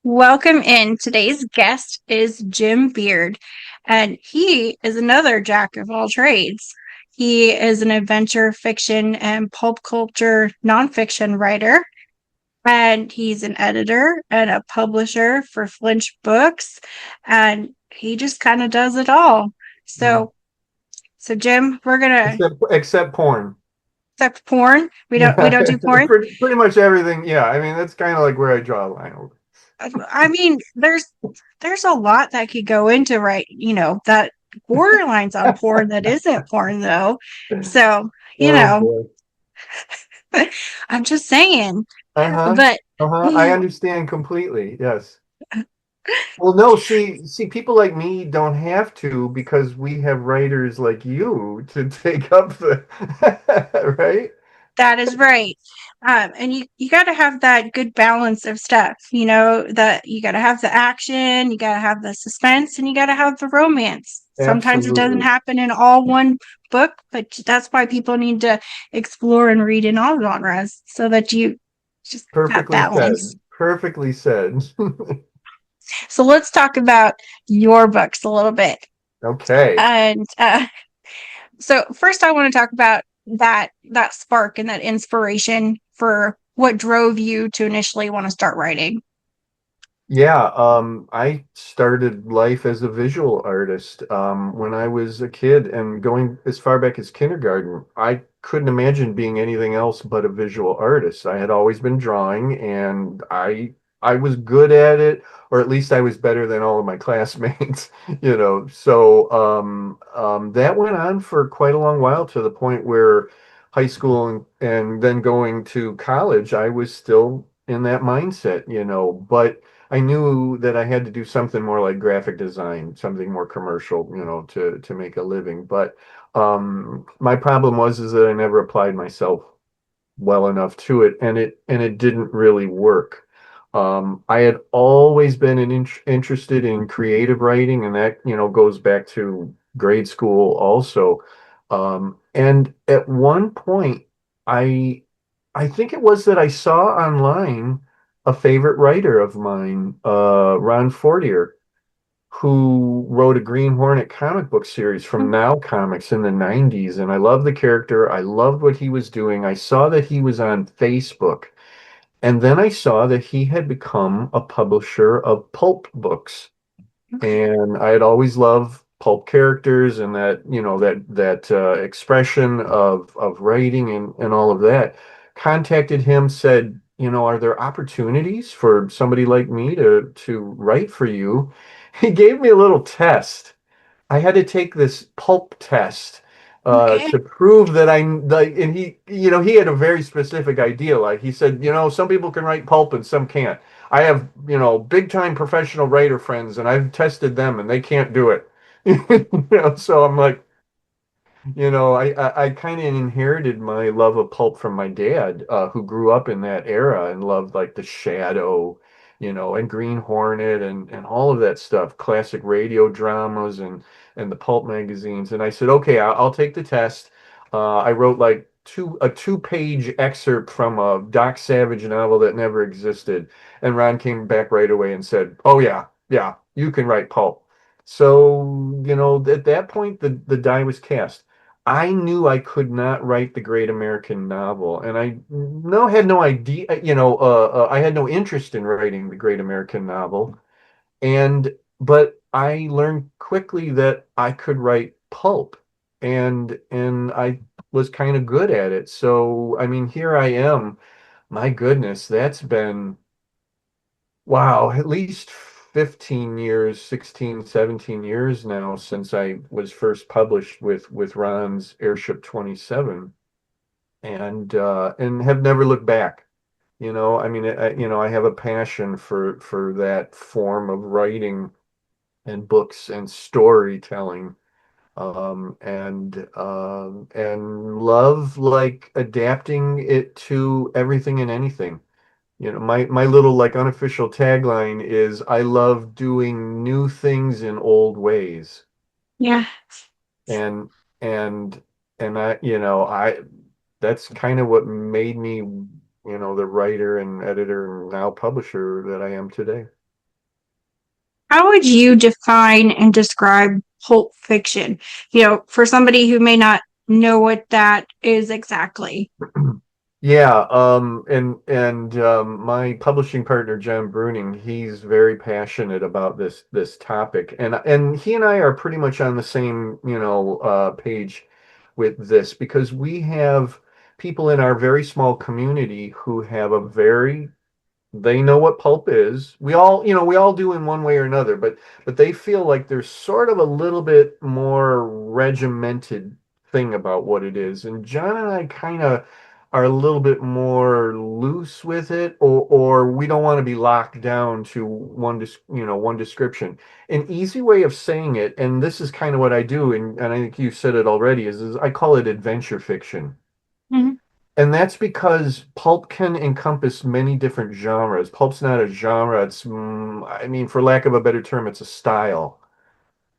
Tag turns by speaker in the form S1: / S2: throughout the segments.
S1: Welcome in. Today's guest is Jim Beard, and he is another jack of all trades. He is an adventure fiction and pulp culture nonfiction writer, and he's an editor and a publisher for Flinch Books, and he just kind of does it all.
S2: Mm.
S1: So, so Jim, we're gonna
S2: Except porn.
S1: accept porn. We don't we
S2: Yeah,
S1: don't do porn.
S2: pretty much everything. Yeah, I mean that's kind of like where I draw the line over.
S1: I mean, there's a lot that could go into that borderlines on porn that isn't porn though. So, you
S2: Oh
S1: know,
S2: boy.
S1: I'm just saying.
S2: Uh-huh.
S1: But
S2: Uh-huh. I understand completely. Yes. Well, no, see, people like me don't have to because we have writers like you to take up the right?
S1: that is right. And you got to have that good balance of stuff, that you got to have the action, you got to have the suspense, and you got to have the romance. Sometimes it doesn't
S2: Absolutely.
S1: happen in all one book, but that's why people need to explore and read in all genres so that you just have
S2: Perfectly
S1: balance.
S2: said. Perfectly said.
S1: So let's talk about your books a little bit.
S2: Okay.
S1: And so first I want to talk about that spark and that inspiration for what drove you to initially want to start writing.
S2: Yeah, I started life as a visual artist when I was a kid and going as far back as kindergarten. I couldn't imagine being anything else but a visual artist. I had always been drawing and I was good at it, or at least I was better than all of my classmates, you know. So that went on for quite a long while to the point where high school and then going to college, I was still in that mindset, you know, but I knew that I had to do something more like graphic design, something more commercial, you know, to make a living. But my problem was is that I never applied myself well enough to it, and it didn't really work. I had always been interested in creative writing, and that, you know, goes back to grade school also. And at one point, I I think it was that I saw online a favorite writer of mine, Ron Fortier, who wrote a Green Hornet comic book series from Now Comics in the 90s. And I loved the character. I loved what he was doing. I saw that he was on Facebook. And then I saw that he had become a publisher of pulp books.
S1: Okay.
S2: And I had always loved pulp characters and that, you know, that expression of writing and all of that. Contacted him, said, you know, are there opportunities for somebody like me to write for you? He gave me a little test. I had to take this pulp test
S1: Okay.
S2: to prove that and he, you know, he had a very specific idea. Like he said, you know, some people can write pulp and some can't. I have, you know, big time professional writer friends and I've tested them and they can't do it. You know, so I'm like, you know, I kind of inherited my love of pulp from my dad, who grew up in that era and loved like The Shadow, you know, and Green Hornet and all of that stuff, classic radio dramas and the pulp magazines. And I said, okay, I'll take the test. I wrote like a two-page excerpt from a Doc Savage novel that never existed, and Ron came back right away and said, oh yeah, yeah, you can write pulp. So, you know, at that point, the die was cast. I knew I could not write the great American novel, and I no had no idea, you know, I had no interest in writing the great American novel, and but I learned quickly that I could write pulp, and I was kind of good at it. So, I mean, here I am. My goodness, that's been wow, at least 15 years, 16, 17 years now since I was first published with Ron's Airship 27 and have never looked back. You know, I mean, you know, I have a passion for that form of writing and books and storytelling. And love like adapting it to everything and anything. You know, my little like unofficial tagline is I love doing new things in old ways.
S1: Yeah.
S2: And and and I, you know, I that's kind of what made me, you know, the writer and editor and now publisher that I am today.
S1: How would you define and describe pulp fiction? For somebody who may not know what that is exactly.
S2: Yeah, and my publishing partner John Bruning, he's very passionate about this topic, and he and I are pretty much on the same, page with this because we have people in our very small community who have a very they know what pulp is. We all do in one way or another, but they feel like there's sort of a little bit more regimented thing about what it is. And John and I kind of are a little bit more loose with it, or we don't want to be locked down to one description. An easy way of saying it, and this is kind of what I do, and I think you said it already, is I call it adventure fiction.
S1: Mhm.
S2: And that's because pulp can encompass many different genres. Pulp's not a genre. I mean, for lack of a better term, it's a style.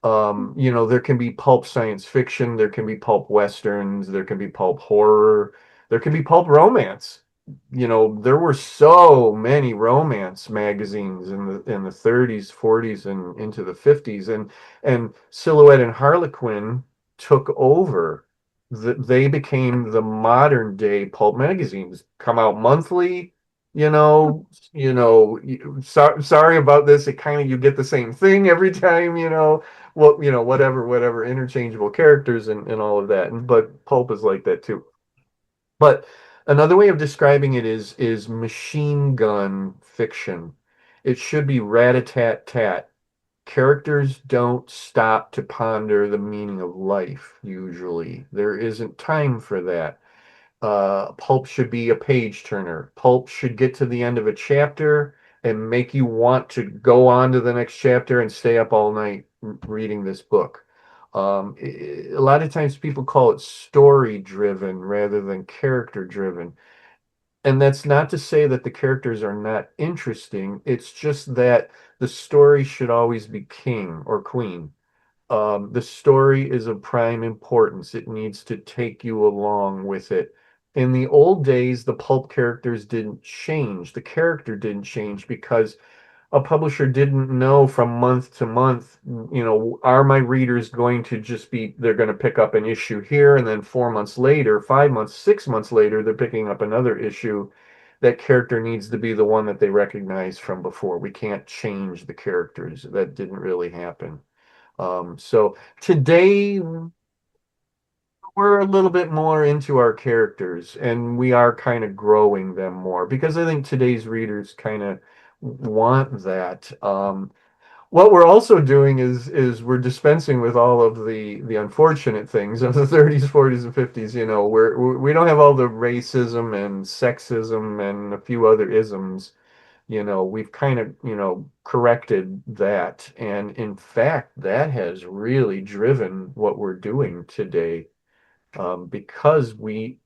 S2: There can be pulp science fiction, there can be pulp westerns, there can be pulp horror, there can be pulp romance. There were so many romance magazines in the 30s, 40s, and into the 50s, and Silhouette and Harlequin took over. They became the modern day pulp magazines, come out monthly. Sorry about this. It kind of you get the same thing every time, whatever interchangeable characters and all of that. But pulp is like that too. But another way of describing it is machine gun fiction. It should be rat-a-tat-tat. Characters don't stop to ponder the meaning of life, usually. There isn't time for that. Pulp should be a page turner. Pulp should get to the end of a chapter and make you want to go on to the next chapter and stay up all night reading this book. A lot of times people call it story driven rather than character driven. And that's not to say that the characters are not interesting. It's just that the story should always be king or queen. The story is of prime importance. It needs to take you along with it. In the old days, the pulp characters didn't change. The character didn't change because a publisher didn't know from month to month, are my readers going to they're going to pick up an issue here, and then 4 months later, 5 months, 6 months later, they're picking up another issue. That character needs to be the one that they recognize from before. We can't change the characters. That didn't really happen. So today we're a little bit more into our characters and we are kind of growing them more because I think today's readers kind of want that. What we're also doing is we're dispensing with all of the unfortunate things of the 30s, 40s, and 50s. We don't have all the racism and sexism and a few other isms. We've kind of, corrected that. And in fact, that has really driven what we're doing today, because we're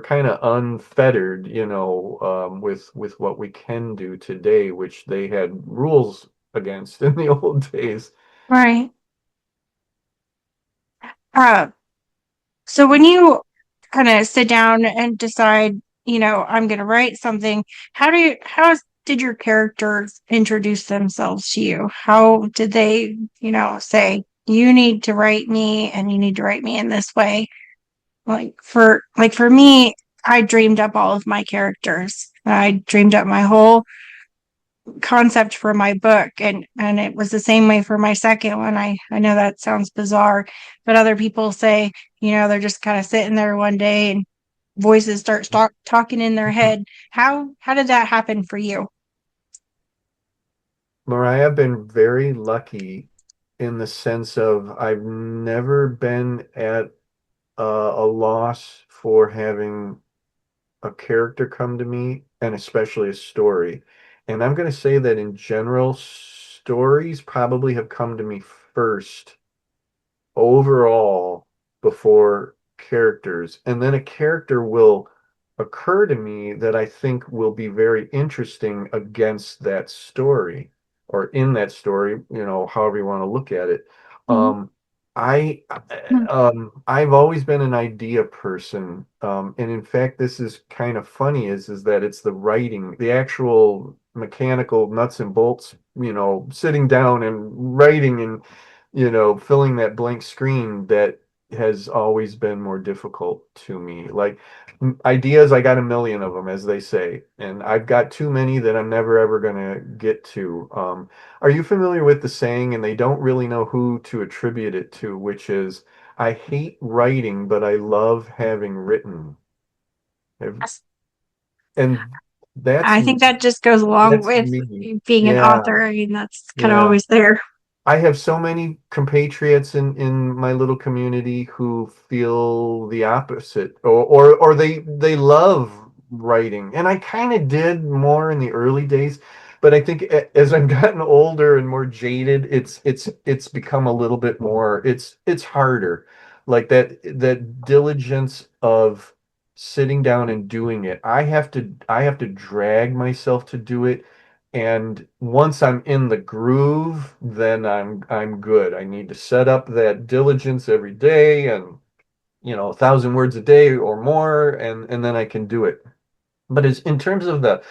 S2: kind of unfettered, with what we can do today, which they had rules against in the old days.
S1: Right. Uh, so when you kind of sit down and decide, I'm going to write something, did your characters introduce themselves to you? How did they, say, you need to write me and you need to write me in this way? Like for me, I dreamed up all of my characters. I dreamed up my whole concept for my book, and it was the same way for my second one. I know that sounds bizarre, but other people say, they're just kind of sitting there one day and voices start talking in their head. How did that happen for you?
S2: Mariah, I've been very lucky in the sense of I've never been at a loss for having a character come to me, and especially a story. And I'm going to say that in general, stories probably have come to me first overall before characters. And then a character will occur to me that I think will be very interesting against that story or in that story, however you want to look at it.
S1: Mhm.
S2: Um, I've always been an idea person. And in fact, this is kind of funny is that it's the writing, the actual mechanical nuts and bolts, sitting down and writing and, filling that blank screen that has always been more difficult to me. Like ideas, I got a million of them, as they say, and I've got too many that I'm never ever gonna get to. Are you familiar with the saying, and they don't really know who to attribute it to, which is, I hate writing, but I love having written. Have-
S1: Yes.
S2: And that's
S1: I think that just goes along
S2: that's
S1: with
S2: me.
S1: being an
S2: Yeah,
S1: author. I mean, that's kind of
S2: yeah.
S1: always there.
S2: I have so many compatriots in my little community who feel the opposite, or they love writing, and I kind of did more in the early days, but I think as I've gotten older and more jaded, it's become a little bit more. It's harder, like that diligence of sitting down and doing it. I have to drag myself to do it. And once I'm in the groove, then I'm good. I need to set up that diligence every day and 1,000 words a day or more, and then I can do it. But as in terms of the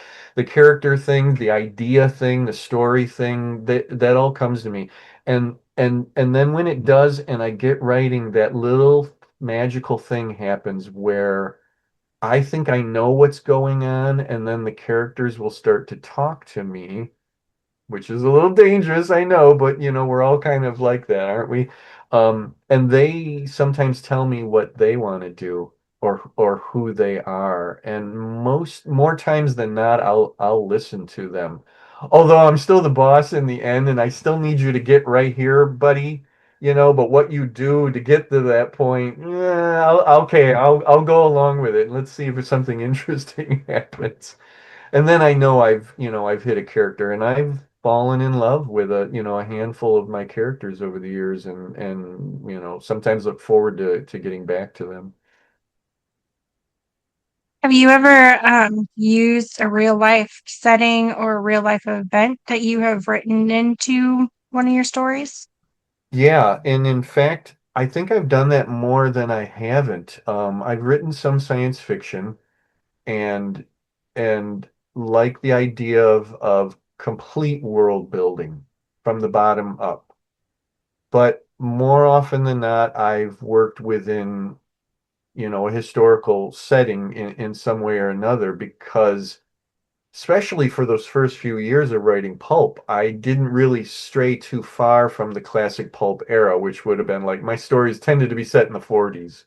S2: character thing, the idea thing, the story thing, that all comes to me. And then when it does, and I get writing, that little magical thing happens where I think I know what's going on, and then the characters will start to talk to me, which is a little dangerous, I know, but we're all kind of like that, aren't we? And they sometimes tell me what they want to do, or who they are, and more times than not, I'll listen to them. Although I'm still the boss in the end, and I still need you to get right here, buddy. But what you do to get to that point, yeah, okay, I'll go along with it. Let's see if something interesting happens. And then I know I've hit a character, and I've fallen in love with a handful of my characters over the years, and sometimes look forward to getting back to them.
S1: Have you ever used a real life setting or a real life event that you have written into one of your stories?
S2: Yeah, and in fact, I think I've done that more than I haven't. I've written some science fiction, and and like the idea of complete world building from the bottom up. But more often than not, I've worked within a historical setting in some way or another, because especially for those first few years of writing pulp, I didn't really stray too far from the classic pulp era, which would have been like my stories tended to be set in the 40s,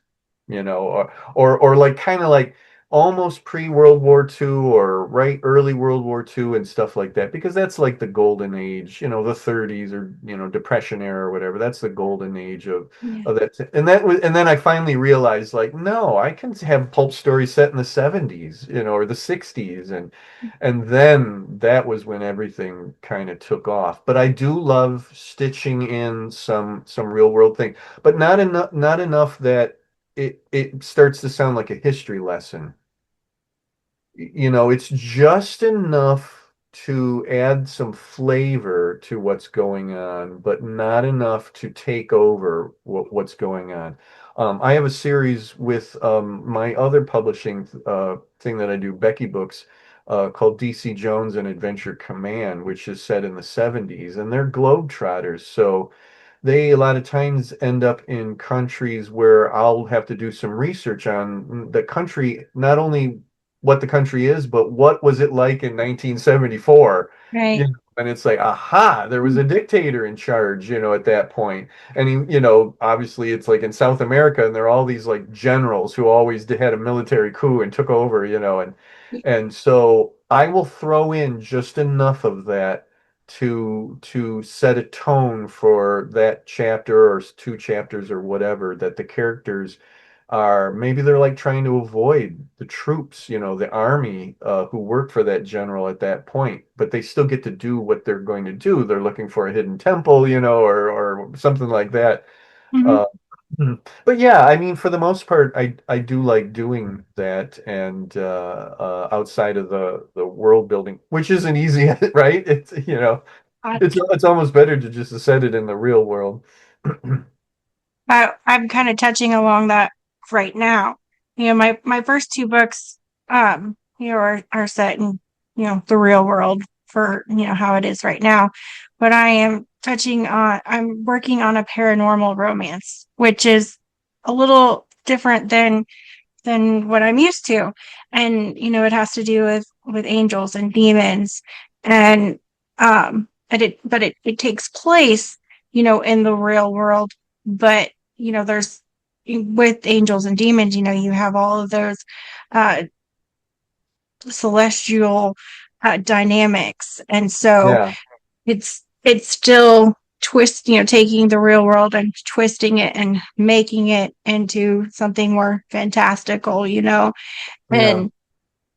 S2: or like kind of like almost pre-World War II or right early World War II and stuff like that, because that's like the golden age, the 30s or Depression era or whatever. That's the golden age
S1: Yeah.
S2: of that. And then I finally realized, like, no, I can have pulp stories set in the 70s, or the 60s, and then that was when everything kind of took off. But I do love stitching in some real world thing, but not enough that it starts to sound like a history lesson. It's just enough to add some flavor to what's going on, but not enough to take over what's going on. I have a series with my other publishing thing that I do, Becky Books, called DC Jones and Adventure Command, which is set in the 70s, and they're globetrotters. So they a lot of times end up in countries where I'll have to do some research on the country, not only what the country is, but what was it like in 1974?
S1: Right.
S2: And it's like, aha, there was a dictator in charge, at that point. And obviously it's like in South America, and there are all these like generals who always had a military coup and took over, and so I will throw in just enough of that to set a tone for that chapter or two chapters or whatever, that the characters are, maybe they're like trying to avoid the troops, the army, who work for that general at that point, but they still get to do what they're going to do. They're looking for a hidden temple, or something like that.
S1: Mhm.
S2: Uh, but yeah, I mean, for the most part, I do like doing that, and outside of the world building, which isn't easy, right?
S1: I,
S2: it's almost better to just set it in the real world.
S1: I'm kind of touching along that right now. My first two books, are set in, the real world for, how it is right now. But I'm working on a paranormal romance, which is a little different than what I'm used to. And, it has to do with angels and demons. And it takes place, in the real world. But, there's with angels and demons, you have all of those uh celestial dynamics. And so
S2: Yeah.
S1: it's still taking the real world and twisting it and making it into something more fantastical,
S2: Yeah.
S1: and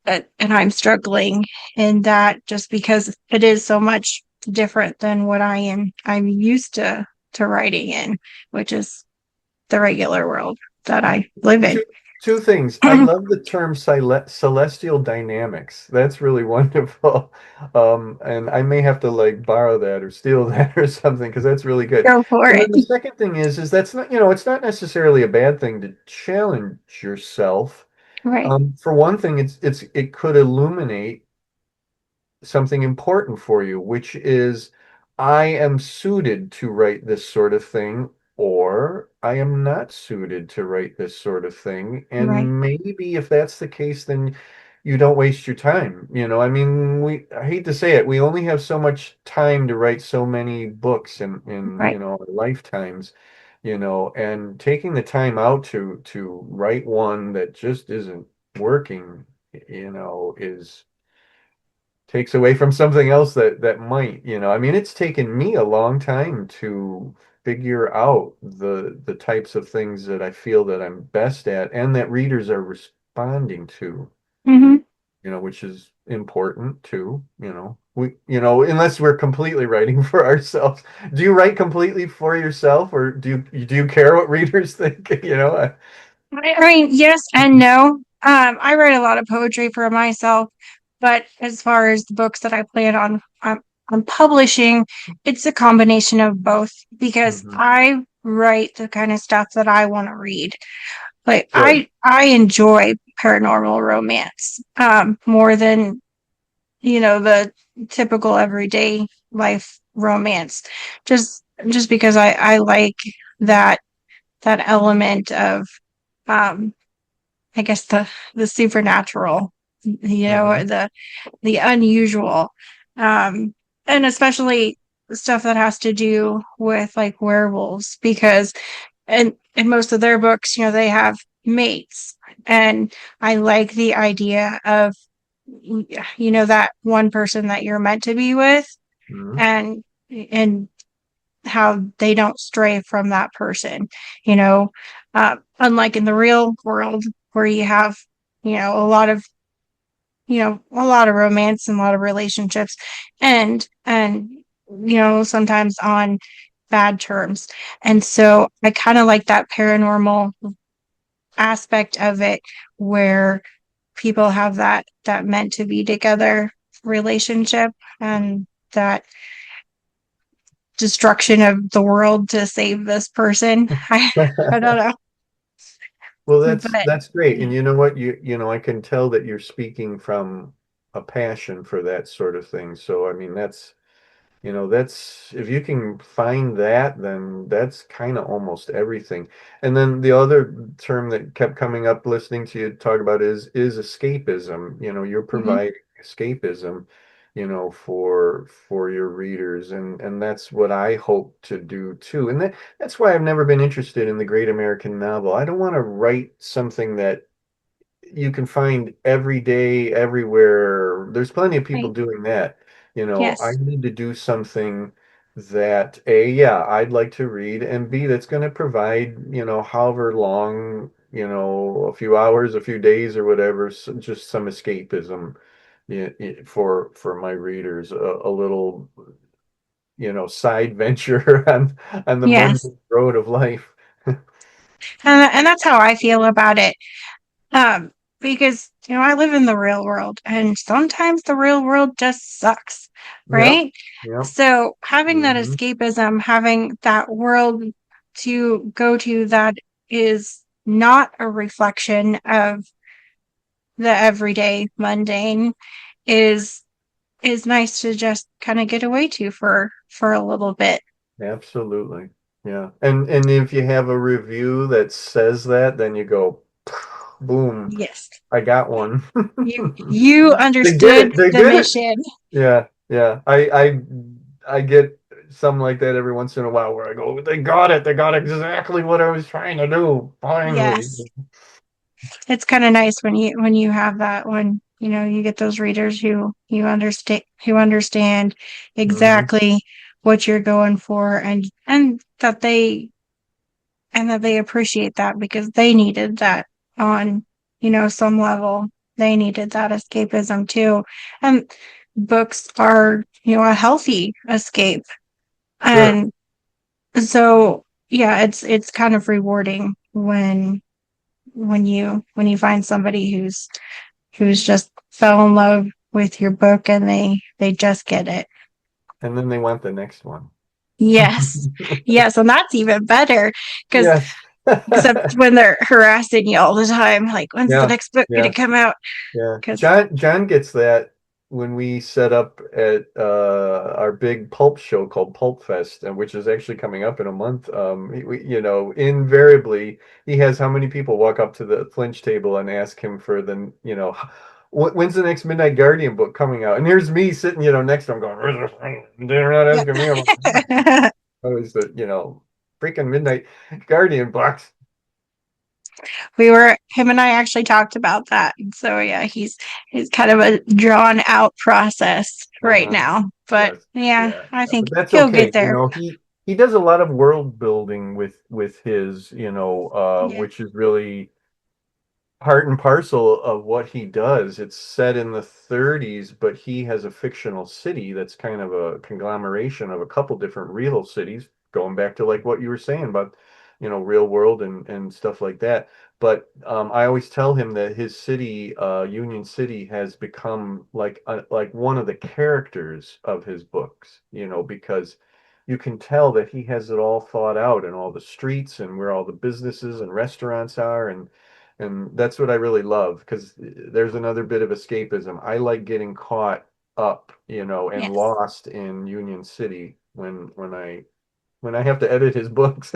S1: and I'm struggling in that just because it is so much different than what I'm used to writing in, which is the regular world that I live in.
S2: Two two things. I love the term celestial dynamics. That's really wonderful. And I may have to like borrow that or steal that or something because that's really good.
S1: Go for
S2: And
S1: it.
S2: then the second thing is that's not, it's not necessarily a bad thing to challenge yourself.
S1: Right,
S2: For one thing, it could illuminate something important for you, which is I am suited to write this sort of thing, or I am not suited to write this sort of thing.
S1: right,
S2: And maybe if that's the case, then you don't waste your time. I mean, I hate to say it, we only have so much time to write so many books in
S1: right.
S2: our lifetimes, and taking the time out to write one that just isn't working, is takes away from something else that might, I mean, it's taken me a long time to figure out the types of things that I feel that I'm best at and that readers are responding to,
S1: Hmm.
S2: which is important too, unless we're completely writing for ourselves. Do you write completely for yourself or do you care what readers think?
S1: I mean, yes and no. I write a lot of poetry for myself, but as far as the books that I plan on publishing, it's a combination of both because
S2: Mhm.
S1: I write the kind of stuff that I want to read. Like
S2: Good.
S1: I enjoy paranormal romance more than the typical everyday life romance, just because I like that that element of um I guess the supernatural, or
S2: Mhm.
S1: the unusual, um, and especially stuff that has to do with like werewolves, because in most of their books, they have mates, and I like the idea of that one person that you're meant to be with,
S2: Mhm.
S1: and how they don't stray from that person, unlike in the real world where you have, a lot of, a lot of romance and a lot of relationships, and sometimes on bad terms. And so I kind of like that paranormal aspect of it where people have that meant to be together relationship, and that destruction of the world to save this person. I don't know.
S2: Well, that's
S1: But
S2: that's great. And you know what? I can tell that you're speaking from a passion for that sort of thing. So, I mean, that's if you can find that, then that's kind of almost everything. And then the other term that kept coming up listening to you talk about is escapism. You're
S1: mhm,
S2: providing escapism, for your readers, and that's what I hope to do too. And that's why I've never been interested in the great American novel. I don't want to write something that you can find every day, everywhere. There's plenty of people
S1: right.
S2: doing that. I
S1: Yes.
S2: need to do something that A, yeah, I'd like to read, and B, that's going to provide, however long, a few hours, a few days or whatever, just some escapism, for my readers, a little, side venture on the
S1: Yes.
S2: mundane road of life.
S1: And that's how I feel about it. Um, because I live in the real world, and sometimes the real world just sucks,
S2: Yep.
S1: right?
S2: Yep.
S1: So having that
S2: Hmm.
S1: escapism, having that world to go to that is not a reflection of the everyday mundane is is nice to just kind of get away to for a little bit.
S2: Absolutely. Yeah. And if you have a review that says that, then you go, boom,
S1: Yes.
S2: I got one.
S1: You
S2: They did
S1: understood
S2: it. They
S1: the
S2: did it.
S1: mission.
S2: Yeah. Yeah. I get something like that every once in a while where I go, they got it. They got exactly what I was trying to do. Finally.
S1: Yes. It's kind of nice when you have that, when you get those readers who understand
S2: Hmm.
S1: exactly what you're going for, and that they appreciate that, because they needed that on some level. They needed that escapism too. And books are a healthy escape.
S2: Sure.
S1: And so yeah, it's kind of rewarding when you find somebody who's just fell in love with your book, and they just get it.
S2: And then they want the next one.
S1: Yes. Yes, and that's even better, because
S2: Yes.
S1: except when they're harassing you all the time, like, when's the
S2: Yeah.
S1: next book going
S2: Yeah.
S1: to come out?
S2: Yeah.
S1: Because
S2: John gets that when we set up at our big pulp show called Pulp Fest, and which is actually coming up in a month. Invariably he has how many people walk up to the Flinch table and ask him for when's the next Midnight Guardian book coming out? And here's me sitting, next to him going, they're not
S1: yeah.
S2: asking me about always freaking Midnight Guardian books.
S1: Him and I actually talked about that. And so yeah, he's kind of a drawn out process right
S2: Uh-huh.
S1: now. But
S2: Yes,
S1: yeah,
S2: yeah,
S1: I think
S2: but that's
S1: he'll get
S2: okay.
S1: there.
S2: He does a lot of world building with his,
S1: Yeah.
S2: which is really part and parcel of what he does. It's set in the 30s, but he has a fictional city that's kind of a conglomeration of a couple different real cities, going back to like what you were saying about, real world and stuff like that. But I always tell him that his city, Union City, has become like one of the characters of his books, because you can tell that he has it all thought out, and all the streets and where all the businesses and restaurants are, and that's what I really love, because there's another bit of escapism. I like getting caught up, and
S1: Yes.
S2: lost in Union City when I have to edit his books.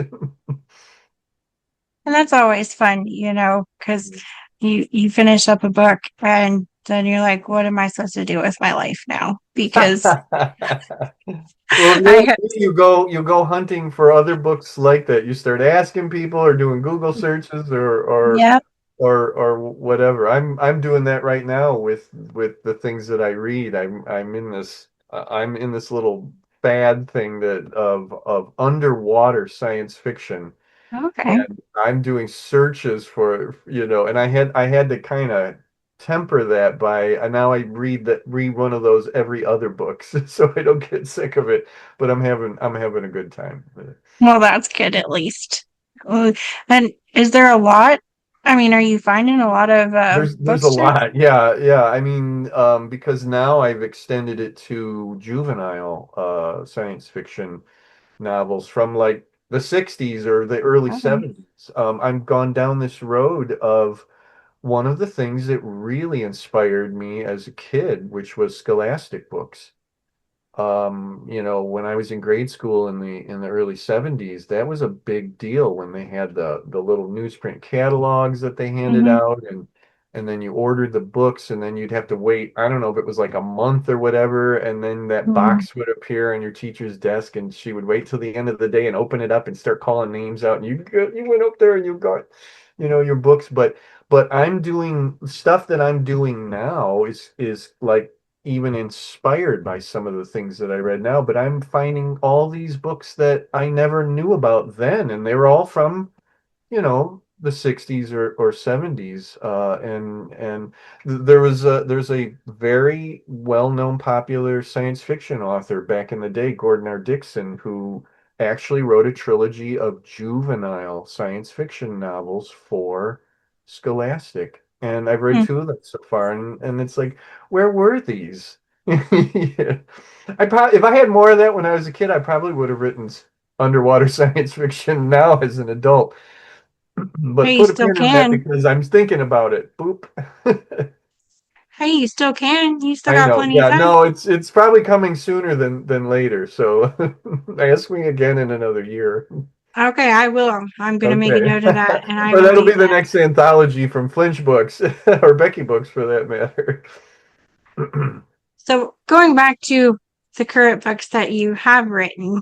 S1: And that's always fun, because you finish up a book, and then you're like, what am I supposed to do with my life now? Because
S2: Well,
S1: I have,
S2: you go hunting for other books like that. You start asking people or doing Google searches
S1: yeah.
S2: or whatever. I'm doing that right now with the things that I read. I'm in this little fad thing that of underwater science fiction,
S1: Okay.
S2: and I'm doing searches for, and I had to kind of temper that by, and now I read one of those every other books so I don't get sick of it, but I'm having a good time with it.
S1: Well, that's good at least. And is there a lot? I mean, are you finding a lot of
S2: There's a
S1: books to?
S2: lot. Yeah, yeah. I mean, because now I've extended it to juvenile science fiction novels from like the 60s or the early
S1: Okay.
S2: 70s. I've gone down this road of one of the things that really inspired me as a kid, which was Scholastic books. When I was in grade school in the early 70s, that was a big deal when they had the little newsprint catalogs that they handed
S1: Hmm.
S2: out, and then you ordered the books, and then you'd have to wait, I don't know if it was like a month or whatever, and then that
S1: Hmm.
S2: box would appear on your teacher's desk, and she would wait till the end of the day and open it up and start calling names out, and you went up there and you got, your books. But I'm doing stuff that I'm doing now is like even inspired by some of the things that I read now, but I'm finding all these books that I never knew about then, and they were all from, the 60s or 70s. And there's a very well-known popular science fiction author back in the day, Gordon R. Dickson, who actually wrote a trilogy of juvenile science fiction novels for Scholastic. And I've read two of them so far, and it's like, where were these? Yeah. If I had more of that when I was a kid, I probably would have written underwater science fiction now as an adult. But
S1: Hey, you
S2: put a
S1: still
S2: pin in that
S1: can.
S2: because I'm thinking about it. Boop.
S1: Hey, you still can. You still
S2: I
S1: got
S2: know.
S1: plenty of
S2: Yeah,
S1: time.
S2: no, it's probably coming sooner than later. So ask me again in another year.
S1: Okay, I will. I'm gonna make a
S2: Okay.
S1: note of that, and I
S2: Or
S1: will
S2: that'll
S1: do
S2: be the
S1: that.
S2: next anthology from Flinch Books or Becky Books for that matter.
S1: So going back to the current books that you have written,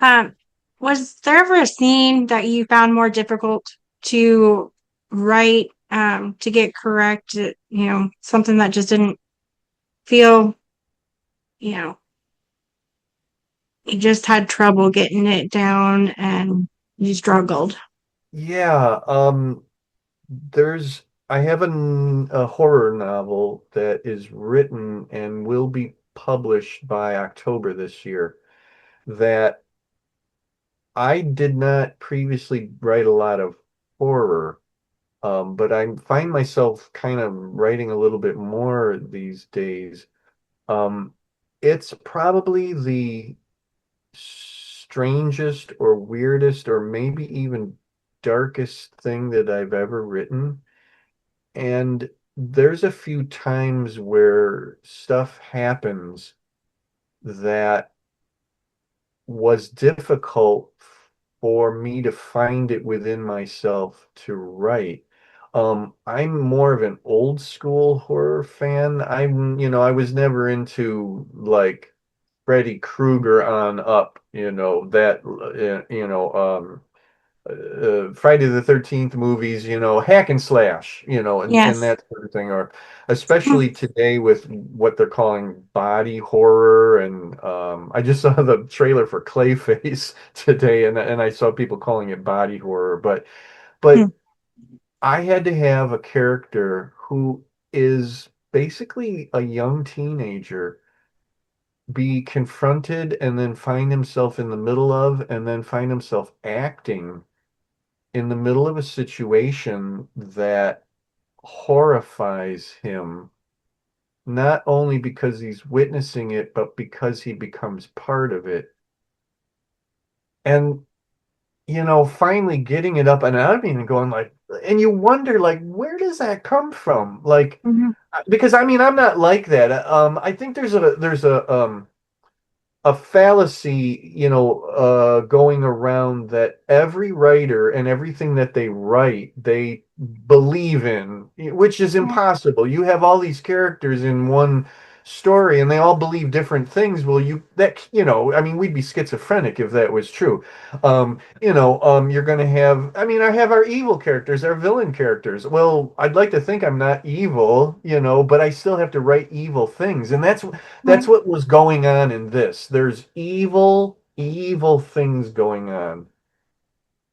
S1: um, was there ever a scene that you found more difficult to write, to get correct? Something that just didn't feel, you know, you just had trouble getting it down and you struggled.
S2: Yeah, there's I have a horror novel that is written and will be published by October this year that I did not previously write a lot of horror, but I find myself kind of writing a little bit more these days. Um, it's probably the strangest or weirdest or maybe even darkest thing that I've ever written. And there's a few times where stuff happens that was difficult for me to find it within myself to write. I'm more of an old school horror fan. I was never into like Freddy Krueger on up, Friday the 13th movies, hack and slash, and
S1: Yes.
S2: that sort of thing, or especially today with what they're calling body horror. And I just saw the trailer for Clayface today, and I saw people calling it body horror. But I had to have a character who is basically a young teenager be confronted and then find himself in the middle of, and then find himself acting in the middle of a situation that horrifies him, not only because he's witnessing it, but because he becomes part of it. And, finally getting it up and out and going like, and you wonder, like, where does that come from? Like,
S1: Mhm.
S2: because I mean, I'm not like that. I think there's a fallacy, going around that every writer and everything that they write, they believe in, which is impossible. You have all these characters in one story and they all believe different things. Well, I mean, we'd be schizophrenic if that was true. You're going to have, I mean, I have our evil characters, our villain characters. Well, I'd like to think I'm not evil, but I still have to write evil things. And that's what was going on in this. There's evil, evil things going on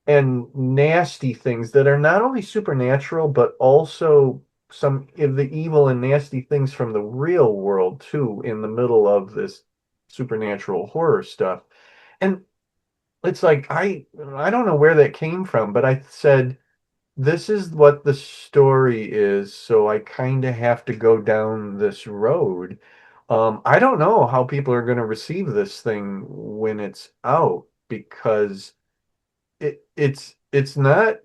S2: and nasty things that are not only supernatural, but also some of the evil and nasty things from the real world too, in the middle of this supernatural horror stuff. And it's like I don't know where that came from, but I said, this is what the story is, so I kind of have to go down this road. I don't know how people are going to receive this thing when it's out because it's not,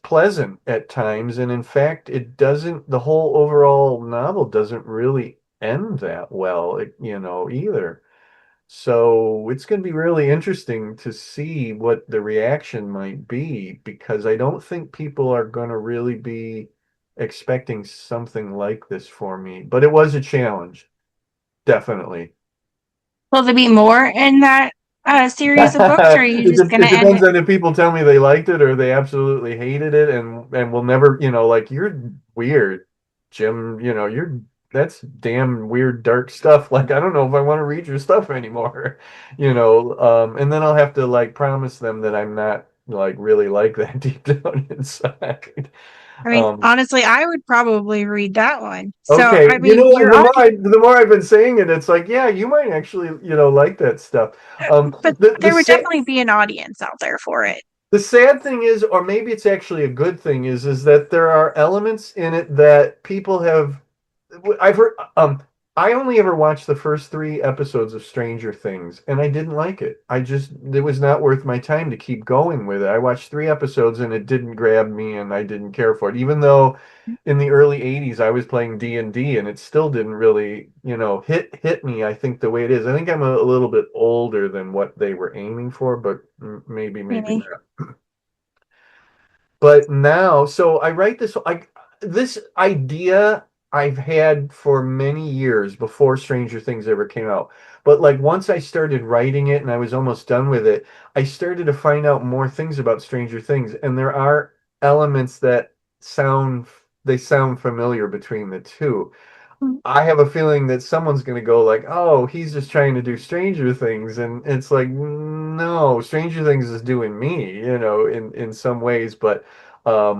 S2: pleasant at times, and in fact, it doesn't. The whole overall novel doesn't really end that well, either. So it's going to be really interesting to see what the reaction might be because I don't think people are going to really be expecting something like this for me. But it was a challenge, definitely.
S1: Will there be more in that series of books, or are you
S2: It,
S1: just
S2: de-
S1: gonna
S2: it
S1: end
S2: depends
S1: it?
S2: on if people tell me they liked it or they absolutely hated it and will never, like, you're weird, Jim, that's damn weird dark stuff. Like, I don't know if I want to read your stuff anymore, and then I'll have to like promise them that I'm not like really like that deep down inside.
S1: I mean,
S2: Um,
S1: honestly, I would probably read that one. So,
S2: okay,
S1: I mean,
S2: and
S1: your audience,
S2: the more I've been saying it, it's like, yeah, you might actually, like that stuff.
S1: but
S2: The
S1: there would
S2: sa
S1: definitely be an audience out there for it.
S2: The sad thing is, or maybe it's actually a good thing, is that there are elements in it that people have. I've heard. I only ever watched the first 3 episodes of Stranger Things, and I didn't like it. It was not worth my time to keep going with it. I watched 3 episodes and it didn't grab me, and I didn't care for it. Even though in the early 80s I was playing D&D, and it still didn't really, hit me, I think, the way it is. I think I'm a little bit older than what they were aiming for, but maybe
S1: Maybe.
S2: not. But now, so this idea I've had for many years before Stranger Things ever came out. But like once I started writing it and I was almost done with it, I started to find out more things about Stranger Things, and there are elements that sound they sound familiar between the two. I have a feeling that someone's going to go like, "Oh, he's just trying to do Stranger Things," and it's like, no, Stranger Things is doing me, in some ways. But I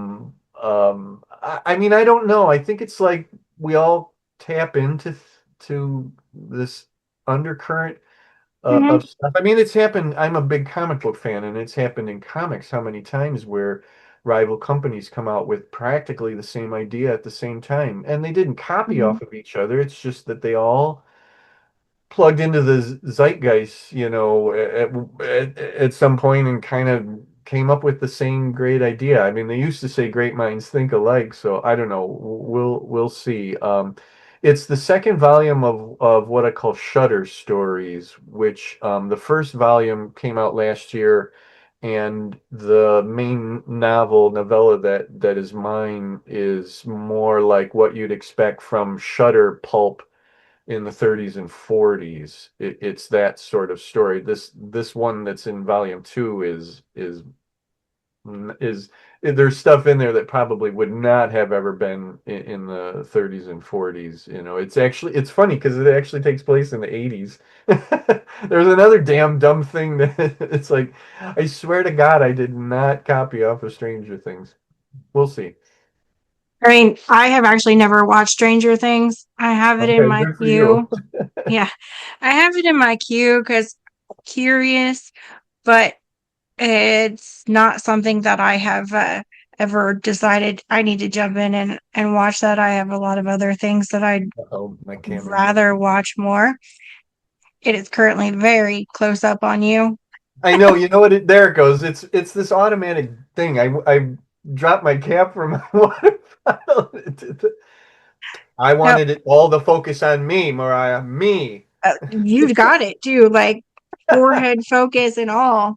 S2: mean, I don't know. I think it's like we all tap into to this undercurrent
S1: Hmm.
S2: of stuff. I mean, it's happened. I'm a big comic book fan, and it's happened in comics how many times where rival companies come out with practically the same idea at the same time, and they didn't copy
S1: Hmm.
S2: off of each other. It's just that they all plugged into the zeitgeist, at some point and kind of came up with the same great idea. I mean, they used to say great minds think alike, so I don't know. We'll see. It's the second volume of what I call Shutter Stories, which the first volume came out last year, and the main novella that is mine is more like what you'd expect from Shutter pulp in the 30s and 40s. It's that sort of story. This one that's in volume two is there's stuff in there that probably would not have ever been in the 30s and 40s. It's funny because it actually takes place in the 80s. There's another damn dumb thing that it's like, I swear to God, I did not copy off of Stranger Things. We'll see.
S1: I mean, I have actually never watched Stranger Things. I have it in
S2: Okay,
S1: my
S2: good for you.
S1: queue. Yeah, I have it in my queue because curious, but it's not something that I have ever decided I need to jump in and watch that. I have a lot of other things that I'd
S2: Oh, my camera's
S1: rather
S2: on.
S1: watch more. It is currently very close up on you.
S2: I know, you know what? There it goes. It's this automatic thing. I dropped my cap from my water bottle. I
S1: No,
S2: wanted it all the focus on me, Mariah. Me.
S1: you've got it too, like forehead focus and all.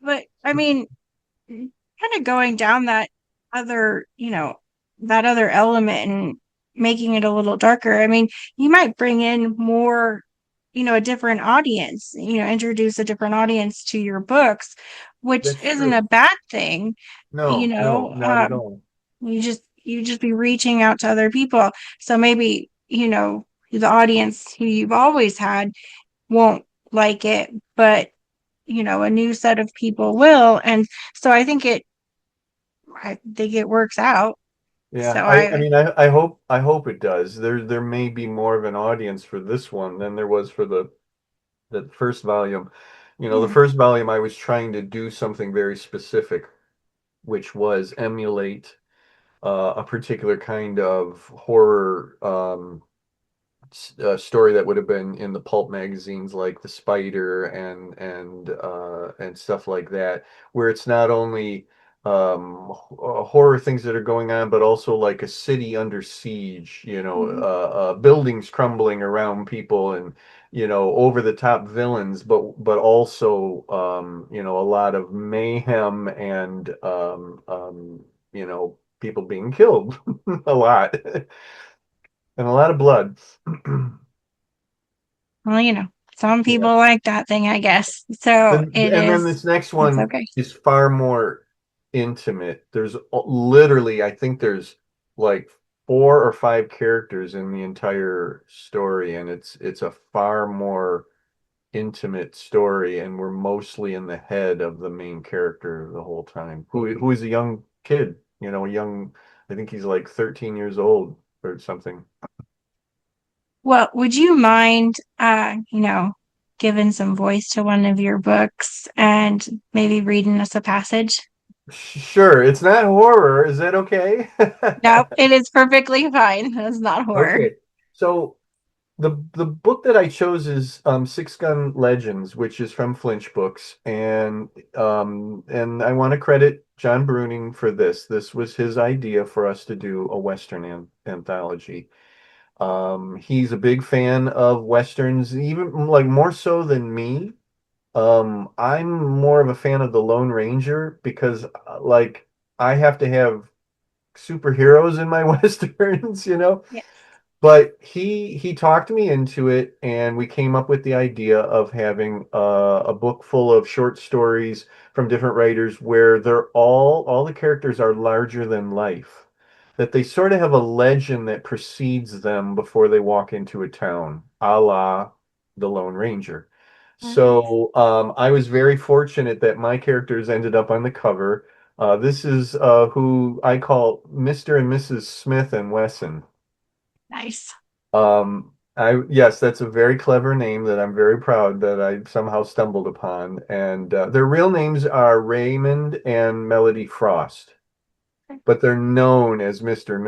S1: But I mean, kind of going down other, that other element and making it a little darker. I mean, you might bring in more, a different audience, introduce a different audience to your books, which
S2: That's
S1: isn't a
S2: true.
S1: bad thing.
S2: No, no, not at all.
S1: You just be reaching out to other people. So maybe, the audience who you've always had won't like it, but a new set of people will. And so I think it works out.
S2: Yeah,
S1: So
S2: I
S1: I,
S2: mean, I hope it does. There may be more of an audience for this one than there was for the first volume. The
S1: yeah.
S2: first volume I was trying to do something very specific, which was emulate a particular kind of horror story that would have been in the pulp magazines like The Spider and stuff like that, where it's not only horror things that are going on, but also like a city under siege,
S1: Mhm.
S2: buildings crumbling around people, and over the top villains, but also a lot of mayhem and people being killed a lot and a lot of blood.
S1: Well, some
S2: Yeah.
S1: people like that thing, I guess. So
S2: And then this next
S1: it's
S2: one
S1: okay.
S2: is far more intimate. There's literally, I think there's like 4 or 5 characters in the entire story, and it's a far more intimate story, and we're mostly in the head of the main character the whole time, who is a young kid, I think he's like 13 years old or something.
S1: Well, would you mind, giving some voice to one of your books and maybe reading us a passage?
S2: Sure, it's not horror. Is that okay?
S1: No, it is perfectly fine. It's not horror.
S2: Okay. So The book that I chose is Six Gun Legends, which is from Flinch Books, and I want to credit John Bruning for this. This was his idea for us to do a Western anthology. He's a big fan of Westerns, even like more so than me. I'm more of a fan of the Lone Ranger because like I have to have superheroes in my Westerns, you know?
S1: Yes.
S2: But he talked me into it, and we came up with the idea of having a book full of short stories from different writers where they're all the characters are larger than life. That they sort of have a legend that precedes them before they walk into a town, a la the Lone Ranger.
S1: Nice.
S2: So I was very fortunate that my characters ended up on the cover. This is who I call Mr. and Mrs. Smith and Wesson.
S1: Nice.
S2: Yes, that's a very clever name that I'm very proud that I somehow stumbled upon. And their real names are Raymond and Melody Frost, but they're known as Mr. and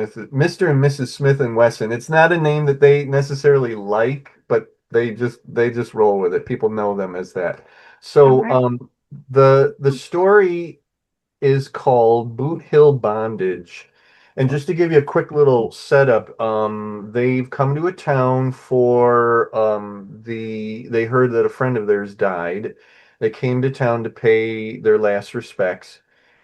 S2: Mrs. Smith and Wesson. It's not a name that they necessarily like, but they just roll with it. People know them as that.
S1: All
S2: So
S1: right.
S2: the story is called Boot Hill Bondage. And just to give you a quick little setup, they've come to a town for they heard that a friend of theirs died. They came to town to pay their last respects,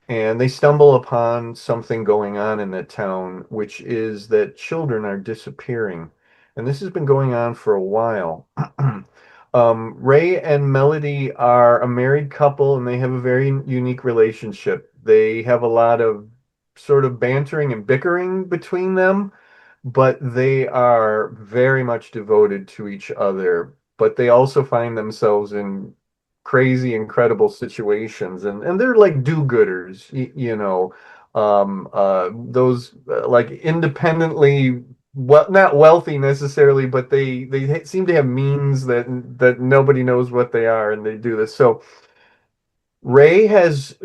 S2: and they stumble upon something going on in that town, which is that children are disappearing. And this has been going on for a while. Ray and Melody are a married couple and they have a very unique relationship. They have a lot of sort of bantering and bickering between them, but they are very much devoted to each other. But they also find themselves in crazy, incredible situations, and they're like do-gooders, you know. Those like independently, well, not wealthy necessarily, but they seem to have means that nobody knows what they are, and they do this. So Ray has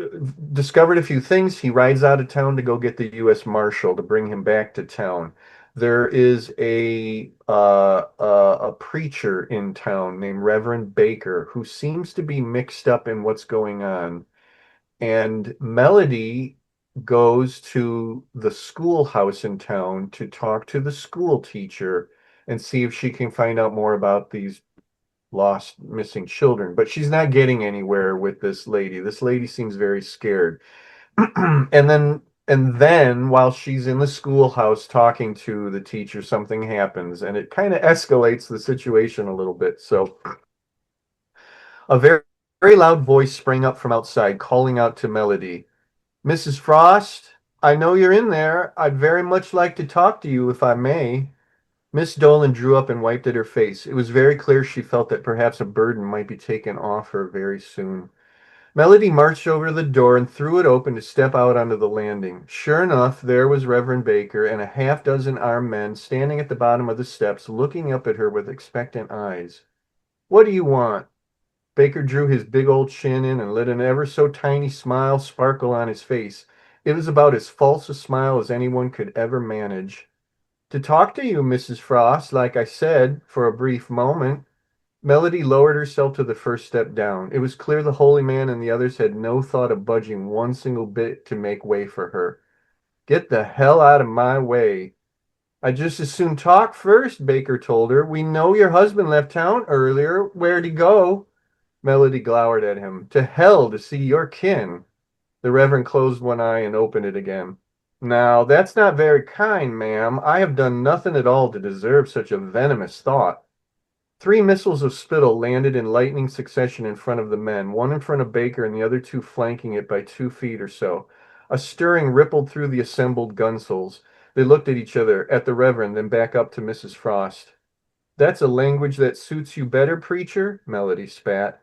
S2: discovered a few things. He rides out of town to go get the U.S. Marshal to bring him back to town. There is a preacher in town named Reverend Baker who seems to be mixed up in what's going on. And Melody goes to the schoolhouse in town to talk to the school teacher and see if she can find out more about these lost missing children. But she's not getting anywhere with this lady. This lady seems very scared. And then while she's in the schoolhouse talking to the teacher, something happens and it kind of escalates the situation a little bit. So a very loud voice sprang up from outside, calling out to Melody. Mrs. Frost, I know you're in there. I'd very much like to talk to you if I may. Miss Dolan drew up and wiped at her face. It was very clear she felt that perhaps a burden might be taken off her very soon. Melody marched over to the door and threw it open to step out onto the landing. Sure enough, there was Reverend Baker and a half dozen armed men standing at the bottom of the steps, looking up at her with expectant eyes. What do you want? Baker drew his big old chin in and let an ever so tiny smile sparkle on his face. It was about as false a smile as anyone could ever manage. To talk to you, Mrs. Frost, like I said, for a brief moment. Melody lowered herself to the first step down. It was clear the holy man and the others had no thought of budging one single bit to make way for her. Get the hell out of my way. I'd just as soon talk first, Baker told her. We know your husband left town earlier. Where'd he go? Melody glowered at him. To hell to see your kin. The Reverend closed one eye and opened it again. Now, that's not very kind, ma'am. I have done nothing at all to deserve such a venomous thought. Three missiles of spittle landed in lightning succession in front of the men, one in front of Baker and the other two flanking it by 2 feet or so. A stirring rippled through the assembled gunsoles. They looked at each other, at the Reverend, then back up to Mrs. Frost. That's a language that suits you better, preacher, Melody spat.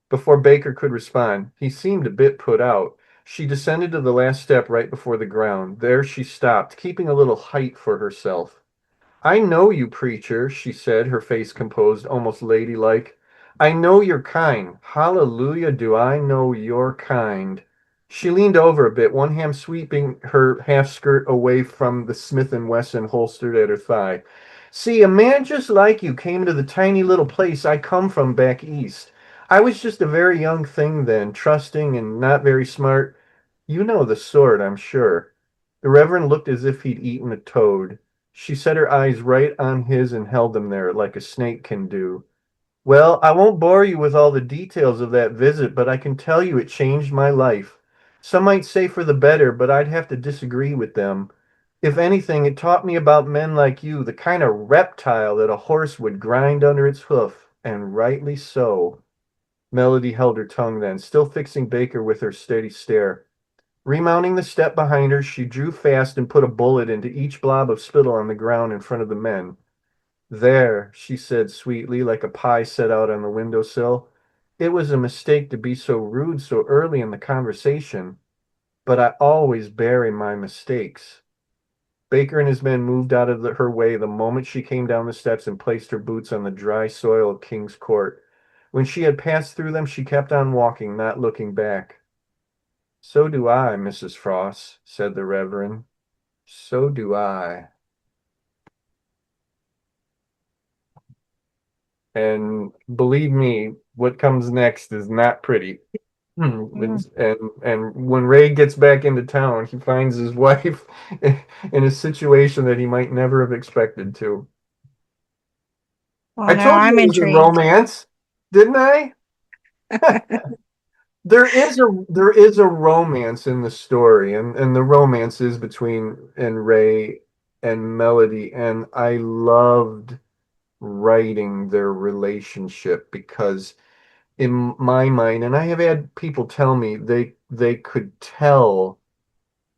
S2: Before Baker could respond, he seemed a bit put out. She descended to the last step right before the ground. There she stopped, keeping a little height for herself. I know you, preacher, she said, her face composed, almost ladylike. I know you're kind. Hallelujah, do I know you're kind. She leaned over a bit, one hand sweeping her half skirt away from the Smith and Wesson holstered at her thigh. See, a man just like you came to the tiny little place I come from back east. I was just a very young thing then, trusting and not very smart. You know the sort, I'm sure. The Reverend looked as if he'd eaten a toad. She set her eyes right on his and held them there, like a snake can do. Well, I won't bore you with all the details of that visit, but I can tell you it changed my life. Some might say for the better, but I'd have to disagree with them. If anything, it taught me about men like you, the kind of reptile that a horse would grind under its hoof, and rightly so. Melody held her tongue then, still fixing Baker with her steady stare. Remounting the step behind her, she drew fast and put a bullet into each blob of spittle on the ground in front of the men. There, she said sweetly, like a pie set out on the windowsill. It was a mistake to be so rude so early in the conversation, but I always bury my mistakes. Baker and his men moved out of her way the moment she came down the steps and placed her boots on the dry soil of King's Court. When she had passed through them, she kept on walking, not looking back. So do I, Mrs. Frost, said the Reverend. So do I. And believe me, what comes next is not pretty.
S1: Mm.
S2: And when Ray gets back into town, he finds his wife in a situation that he might never have expected to.
S1: Well,
S2: I
S1: now
S2: told you
S1: I'm
S2: it was a
S1: intrigued.
S2: romance, didn't I? There is a romance in the story, and the romance is between and Ray and Melody, and I loved writing their relationship because in my mind, and I have had people tell me they could tell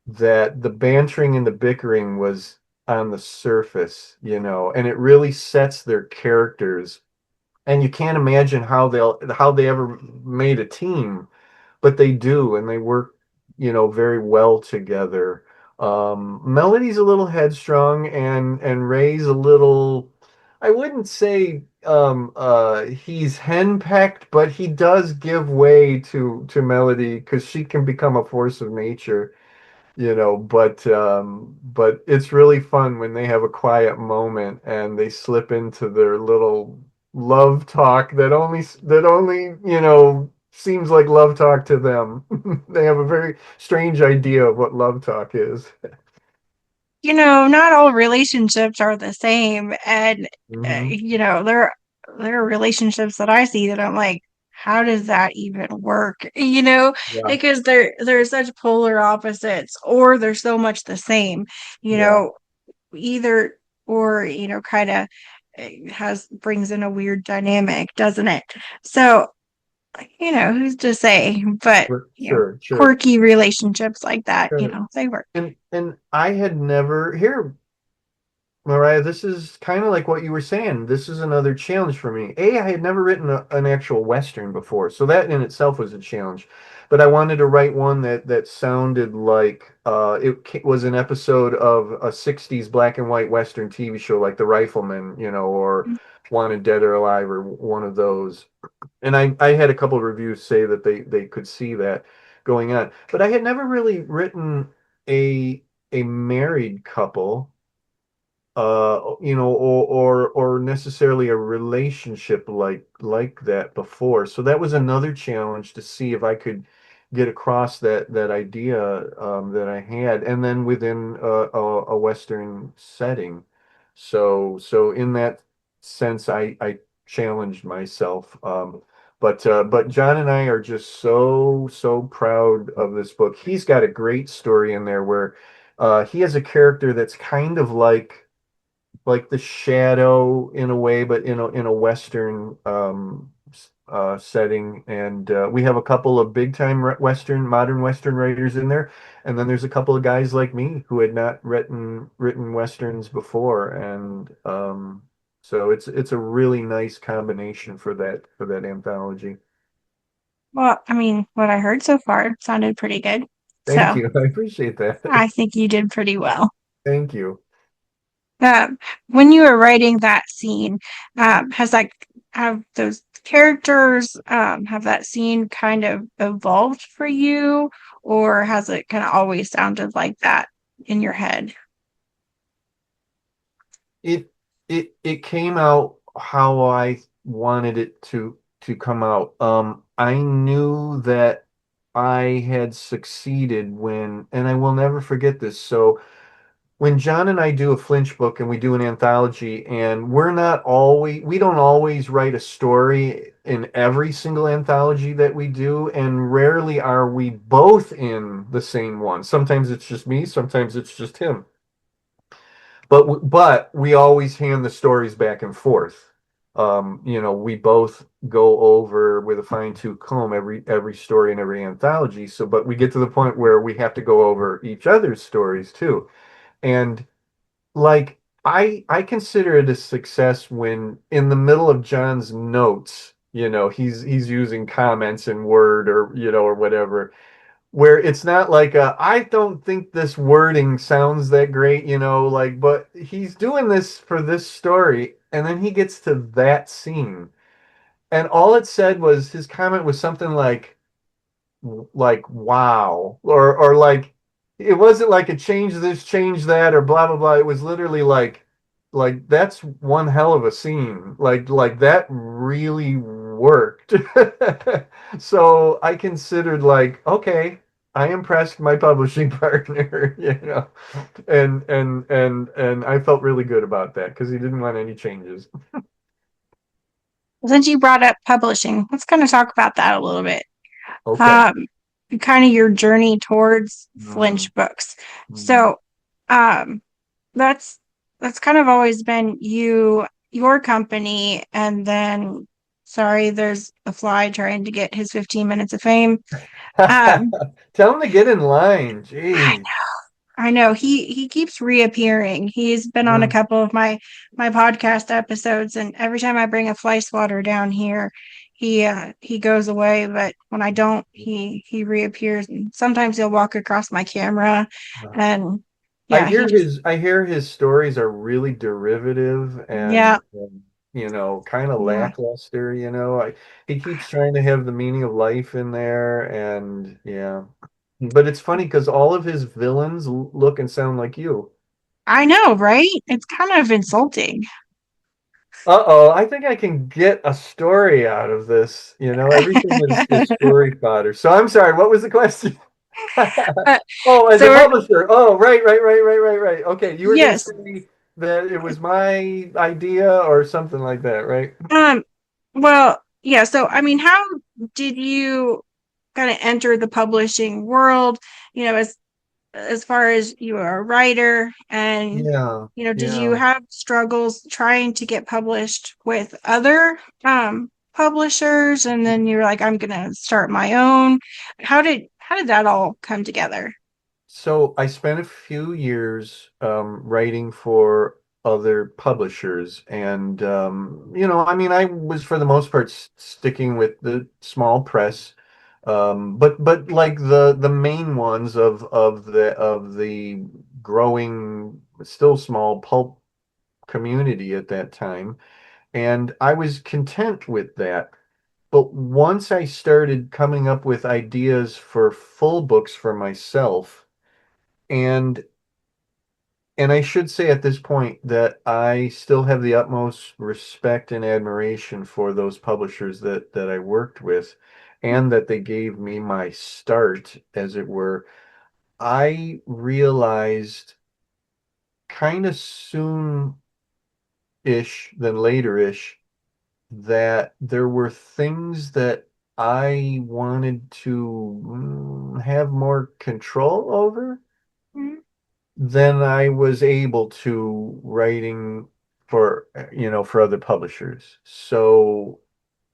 S2: that the bantering and the bickering was on the surface, and it really sets their characters. And you can't imagine how they ever made a team, but they do, and they work, very well together. Melody's a little headstrong, and Ray's a little, I wouldn't say he's henpecked, but he does give way to Melody because she can become a force of nature, but it's really fun when they have a quiet moment and they slip into their little love talk that only seems like love talk to them. They have a very strange idea of what love talk is.
S1: Not all relationships are the same, and
S2: Hmm.
S1: there are relationships that I see that I'm like, how does that even work?
S2: Yeah,
S1: Because they're such polar opposites, or they're so much the same. You
S2: yeah.
S1: know, either or, kind of has brings in a weird dynamic, doesn't it? So, who's to say? But
S2: Sure, sure.
S1: quirky relationships like that,
S2: Sure.
S1: they work.
S2: And I had never here, Mariah, this is kind of like what you were saying. This is another challenge for me. I had never written an actual Western before, so that in itself was a challenge. But I wanted to write one that sounded like was an episode of a 60s black and white Western TV show like The Rifleman, or Wanted Dead or Alive or one of those. And I had a couple of reviews say that they could see that going on. But I had never really written a married couple, or necessarily a relationship like that before. So that was another challenge to see if I could get across that idea that I had, and then within a Western setting. So in that sense, I challenged myself. But John and I are just so proud of this book. He's got a great story in there where he has a character that's kind of like the Shadow in a way, but in a Western setting. And we have a couple of big time modern Western writers in there, and then there's a couple of guys like me who had not written Westerns before, and so it's a really nice combination for that anthology.
S1: Well, I mean, what I heard so far sounded pretty good.
S2: Thank
S1: So
S2: you. I appreciate that.
S1: I think you did pretty well.
S2: Thank you.
S1: When you were writing that scene, have those characters, have that scene kind of evolved for you, or has it kind of always sounded like that in your head?
S2: it came out how I wanted it to come out. I knew that I had succeeded when, and I will never forget this. So when John and I do a Flinch book and we do an anthology, and we don't always write a story in every single anthology that we do, and rarely are we both in the same one. Sometimes it's just me, sometimes it's just him. But we always hand the stories back and forth. We both go over with a fine-tooth comb every story in every anthology. So, but we get to the point where we have to go over each other's stories too. And like I consider it a success when in the middle of John's notes, he's using comments in Word or or whatever, where it's not like I don't think this wording sounds that great, like, but he's doing this for this story, and then he gets to that scene, and all it said was his comment was something like wow, or like it wasn't like a change this, change that, or blah blah blah. It was literally like that's one hell of a scene. Like that really worked. So I considered like, okay, I impressed my publishing partner, and I felt really good about that because he didn't want any changes.
S1: Since you brought up publishing, let's kind of talk about that a little bit.
S2: Okay.
S1: Um, Kind of your journey towards
S2: Mm,
S1: Flinch books.
S2: mm.
S1: So, um, that's that's kind of always been your company, and then sorry, there's a fly trying to get his 15 minutes of fame. Um,
S2: Tell him to get in line. Jeez.
S1: I know he keeps reappearing. He's been on a
S2: Yeah.
S1: couple of my podcast episodes, and every time I bring a fly swatter down here, he goes away. But when I don't, he reappears, and sometimes he'll walk across my camera, and
S2: I
S1: yeah, he
S2: hear
S1: just
S2: his stories are really derivative
S1: yeah
S2: and kind of
S1: yeah.
S2: lackluster, he keeps trying to have the meaning of life in there, and yeah. But it's funny because all of his villains look and sound like you.
S1: I know, right? It's kind of insulting.
S2: Uh-oh, I think I can get a story out of this. Everything is story fodder. So I'm sorry, what was the question? Oh, as a
S1: So
S2: publisher. Oh, right, right, right, right, right, right. Okay, you were going to
S1: yes,
S2: say that it was my idea or something like that, right?
S1: um, well, yeah. So I mean, how did you kind of enter the publishing world? You know, as far as you are a writer, and
S2: Yeah,
S1: did you
S2: yeah.
S1: have struggles trying to get published with other publishers, and then you're like, I'm gonna start my own? How did that all come together?
S2: So I spent a few years writing for other publishers, and I mean, I was for the most part sticking with the small press, but like the main ones of the growing, still small pulp community at that time, and I was content with that. But once I started coming up with ideas for full books for myself, and and I should say at this point that I still have the utmost respect and admiration for those publishers that I worked with and that they gave me my start, as it were. I realized kind of soon-ish than later-ish that there were things that I wanted to have more control over
S1: Mhm.
S2: than I was able to writing for other publishers. So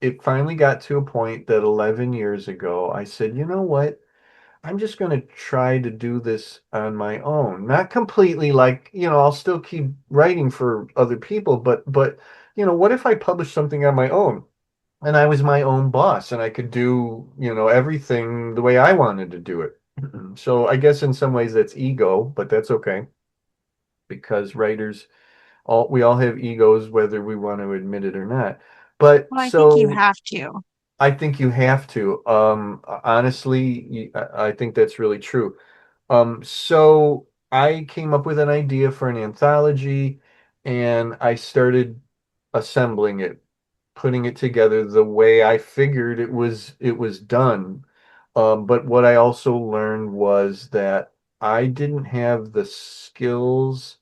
S2: it finally got to a point that 11 years ago, I said, you know what? I'm just going to try to do this on my own. Not completely like, I'll still keep writing for other people, but what if I publish something on my own? And I was my own boss and I could do, everything the way I wanted to do it. So I guess in some ways that's ego, but that's okay because writers we all have egos whether we want to admit it or not. But
S1: Well, I think you
S2: so
S1: have to.
S2: I think you have to. Honestly, I think that's really true. So I came up with an idea for an anthology. and I started assembling it, putting it together the way I figured it was done. But what I also learned was that I didn't have the skills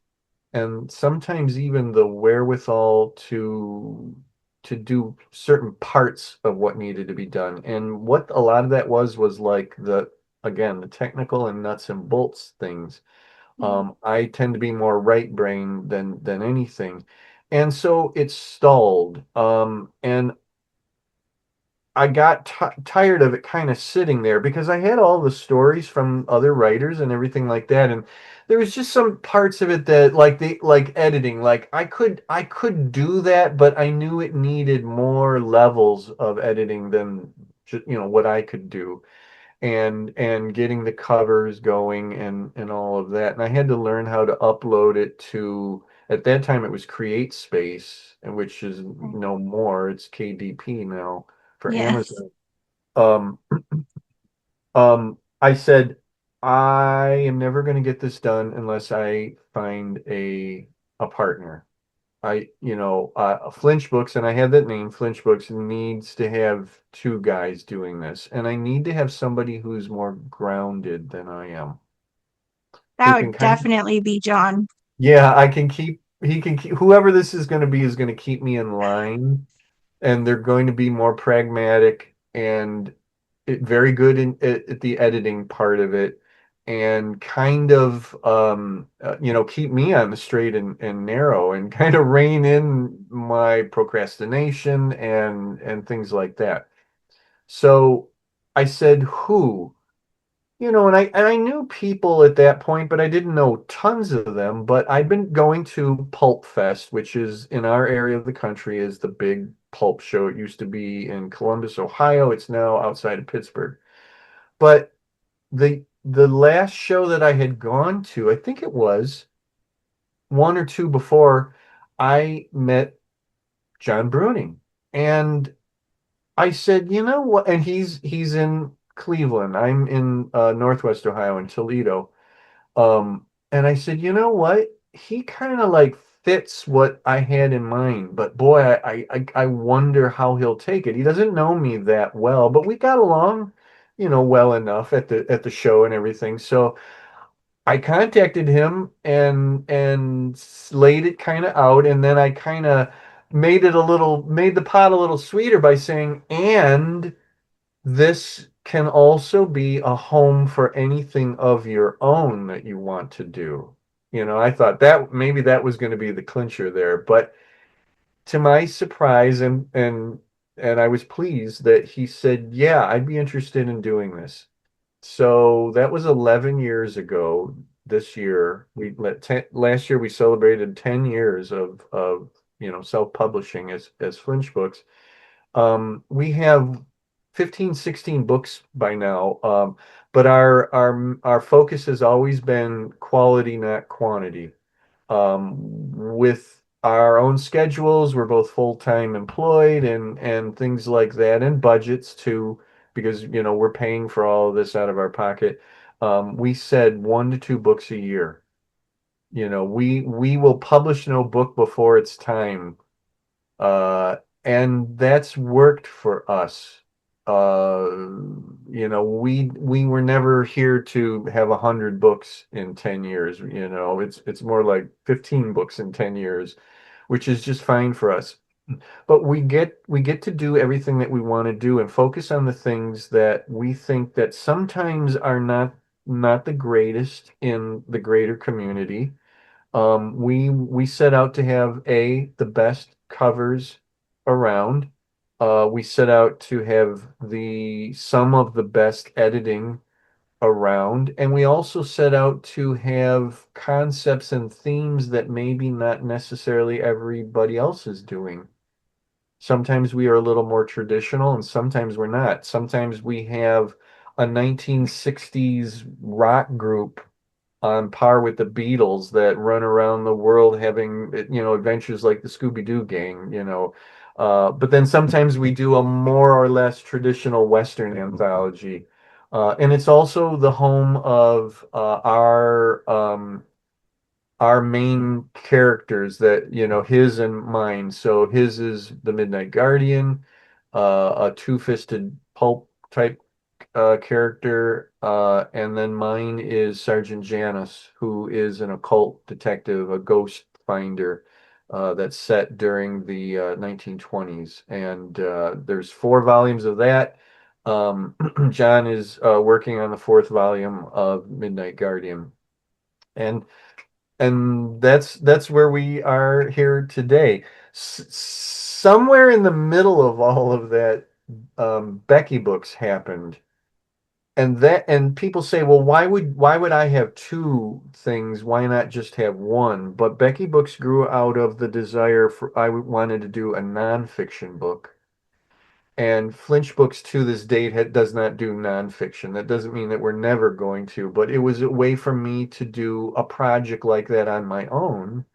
S2: and sometimes even the wherewithal to do certain parts of what needed to be done. And what a lot of that was like the again the technical and nuts and bolts things.
S1: Mm.
S2: I tend to be more right brain than anything. And so it stalled. And I got tired of it kind of sitting there because I had all the stories from other writers and everything like that, and there was just some parts of it that, like the like editing, like I could do that, but I knew it needed more levels of editing than just, what I could do, and getting the covers going and all of that, and I had to learn how to upload it to. At that time, it was CreateSpace, and which is no more. It's KDP now for
S1: Yes.
S2: Amazon. Um, I said, I am never going to get this done unless I find a partner. Flinch Books, and I have that name, Flinch Books, needs to have two guys doing this, and I need to have somebody who's more grounded than I am,
S1: That
S2: who can
S1: would
S2: kind of,
S1: definitely be John.
S2: yeah, he can keep, whoever this is going to be is going to keep me in line, and they're going to be more pragmatic and very good at the editing part of it, and kind of keep me on the straight and narrow, and kind of rein in my procrastination and things like that. So I said, who? And I knew people at that point, but I didn't know tons of them. But I'd been going to Pulp Fest, which is in our area of the country is the big pulp show. It used to be in Columbus, Ohio. It's now outside of Pittsburgh. But the last show that I had gone to, I think it was one or two before, I met John Bruning. And I said, you know what? And he's in Cleveland. I'm in Northwest Ohio in Toledo. And I said, you know what? He kind of like fits what I had in mind, but boy, I wonder how he'll take it. He doesn't know me that well, but we got along, well enough at the show and everything. So I contacted him and laid it kind of out, and then I kind of made the pot a little sweeter by saying, and this can also be a home for anything of your own that you want to do. I thought that maybe that was going to be the clincher there, but to my surprise and I was pleased that he said, "Yeah, I'd be interested in doing this." So that was 11 years ago this year. Last year we celebrated 10 years of self-publishing as Flinch Books. We have 15, 16 books by now. But our focus has always been quality, not quantity. With our own schedules, we're both full-time employed and things like that, and budgets too, because we're paying for all of this out of our pocket. We said 1 to 2 books a year. We will publish no book before it's time, uh, and that's worked for us. Uh, we were never here to have 100 books in 10 years. It's more like 15 books in 10 years, which is just fine for us. But we get to do everything that we want to do and focus on the things that we think that sometimes are not the greatest in the greater community. We set out to have the best covers around. We set out to have some of the best editing around, and we also set out to have concepts and themes that maybe not necessarily everybody else is doing. Sometimes we are a little more traditional, and sometimes we're not. Sometimes we have a 1960s rock group on par with the Beatles that run around the world having, adventures like the Scooby-Doo gang. But then sometimes we do a more or less traditional Western anthology. And it's also the home of our main characters, his and mine. So his is the Midnight Guardian, a two-fisted pulp type character, and then mine is Sergeant Janus, who is an occult detective, a ghost finder, that's set during the 1920s. And there's 4 volumes of that. John is working on the 4th volume of Midnight Guardian. And that's where we are here today. Somewhere in the middle of all of that, Becky Books happened, and people say, well, why would I have two things? Why not just have one? But Becky Books grew out of the desire for I wanted to do a nonfiction book. And Flinch Books to this date does not do nonfiction. That doesn't mean that we're never going to, but it was a way for me to do a project like that on my own.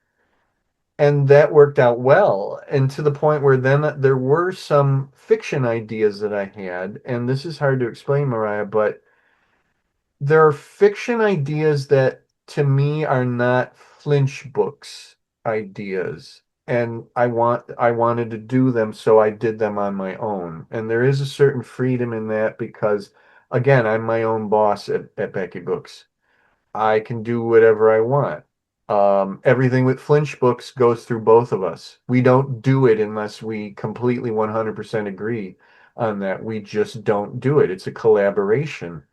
S2: And that worked out well. And to the point where then there were some fiction ideas that I had. And this is hard to explain, Mariah, but there are fiction ideas that to me are not Flinch Books ideas. And I wanted to do them, so I did them on my own. And there is a certain freedom in that because again, I'm my own boss at Becky Books. I can do whatever I want. Everything with Flinch Books goes through both of us. We don't do it unless we completely 100% agree on that. We just don't do it. It's a collaboration.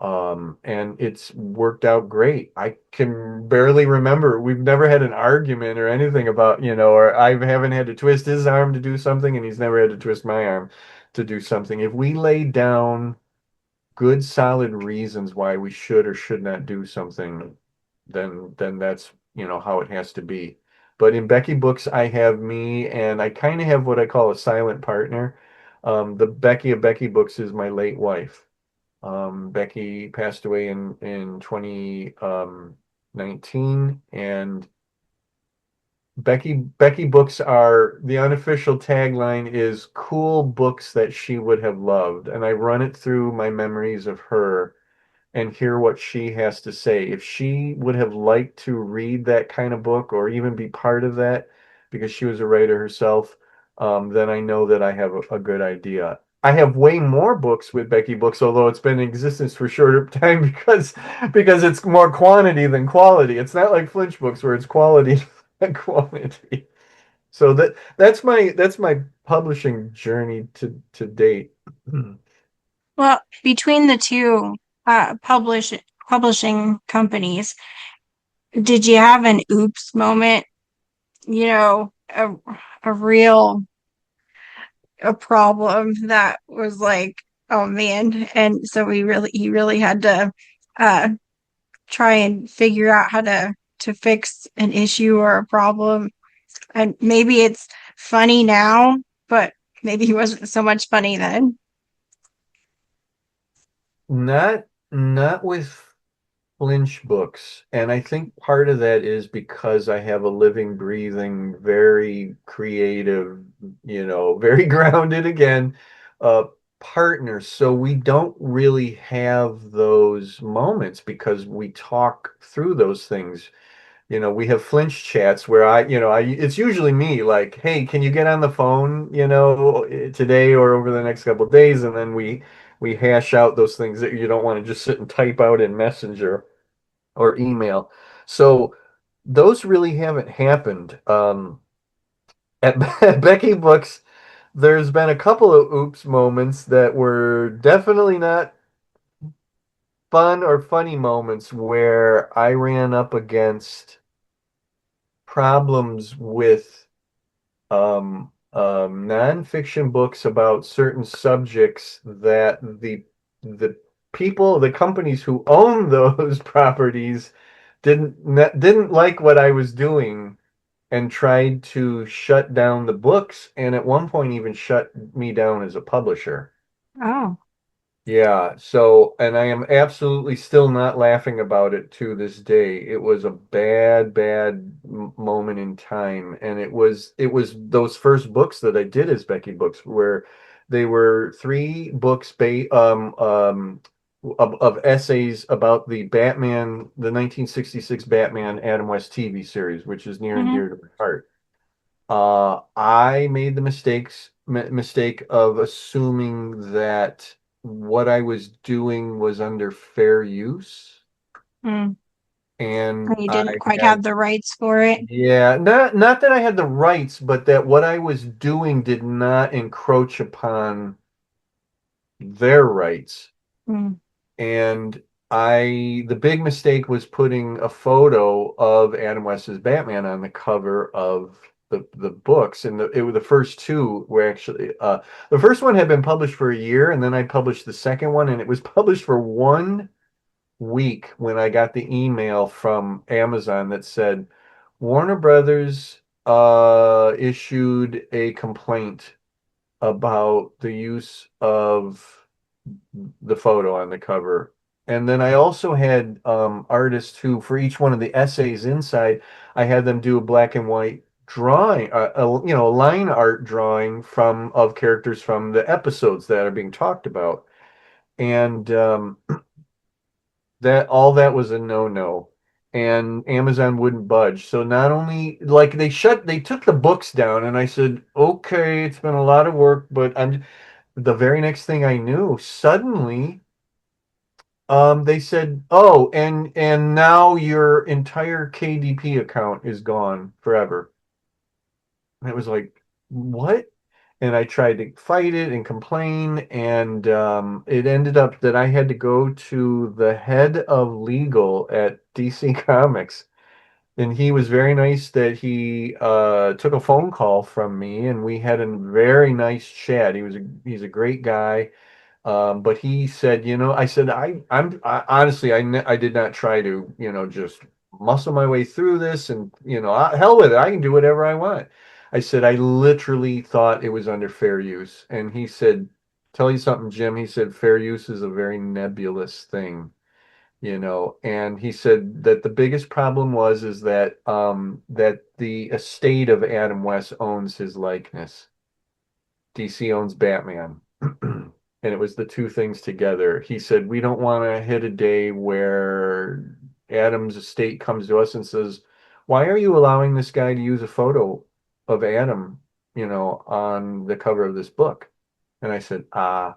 S2: And it's worked out great. I can barely remember. We've never had an argument or anything about, or I haven't had to twist his arm to do something, and he's never had to twist my arm to do something. If we lay down good, solid reasons why we should or should not do something, then that's how it has to be. But in Becky Books, I have me, and I kind of have what I call a silent partner. The Becky of Becky Books is my late wife. Becky passed away in 2019, and Becky Books are the unofficial tagline is cool books that she would have loved, and I run it through my memories of her and hear what she has to say. If she would have liked to read that kind of book or even be part of that because she was a writer herself, then I know that I have a good idea. I have way more books with Becky Books, although it's been in existence for a shorter time because it's more quantity than quality. It's not like Flinch Books where it's quality and quantity. So that's my publishing journey to date.
S1: Well, between the two publishing companies, did you have an oops moment? You know, a real a problem that was like, oh man. And so he really had to uh try and figure out how to fix an issue or a problem. And maybe it's funny now, but maybe he wasn't so much funny then.
S2: Not with Lynch books. And I think part of that is because I have a living, breathing, very creative, very grounded again, uh, partner. So we don't really have those moments because we talk through those things. We have flinch chats where it's usually me like, hey, can you get on the phone, today or over the next couple of days? And then we hash out those things that you don't want to just sit and type out in Messenger or email. So those really haven't happened. At Becky Books, there's been a couple of oops moments that were definitely not fun or funny moments where I ran up against problems with nonfiction books about certain subjects that the people, the companies who own those properties didn't like what I was doing and tried to shut down the books and at one point even shut me down as a publisher.
S1: Oh,
S2: Yeah, so, and I am absolutely still not laughing about it to this day. It was a bad, bad moment in time, and it was those first books that I did as Becky Books, where they were 3 books, of essays about the Batman, the 1966 Batman Adam West TV series, which is near and
S1: Hmm.
S2: dear to my heart. I made the mistake of assuming that what I was doing was under fair use,
S1: Mm.
S2: and
S1: You
S2: I
S1: didn't quite
S2: had,
S1: have the rights for it.
S2: yeah, not that I had the rights, but that what I was doing did not encroach upon their rights.
S1: Mm.
S2: And the big mistake was putting a photo of Adam West's Batman on the cover of the books. And the first two were actually, the first one had been published for a year, and then I published the second one, and it was published for 1 week when I got the email from Amazon that said Warner Brothers issued a complaint about the use of the photo on the cover. And then I also had artists who, for each one of the essays inside, I had them do a black and white drawing, a line art drawing from of characters from the episodes that are being talked about. And that all that was a no-no. And Amazon wouldn't budge. So not only like they took the books down, and I said, okay, it's been a lot of work, but the very next thing I knew, suddenly they said, "Oh, and now your entire KDP account is gone forever." And it was like, "What?" And I tried to fight it and complain, and it ended up that I had to go to the head of legal at DC Comics, and he was very nice that he took a phone call from me, and we had a very nice chat. He's a great guy. But he said, I said, honestly, I did not try to, just muscle my way through this and, hell with it. I can do whatever I want. I said, I literally thought it was under fair use. And he said, tell you something, Jim. He said, fair use is a very nebulous thing, and he said that the biggest problem is that the estate of Adam West owns his likeness. DC owns Batman. And it was the two things together. He said, we don't want to hit a day where Adam's estate comes to us and says, why are you allowing this guy to use a photo of Adam, on the cover of this book? And I said, aha.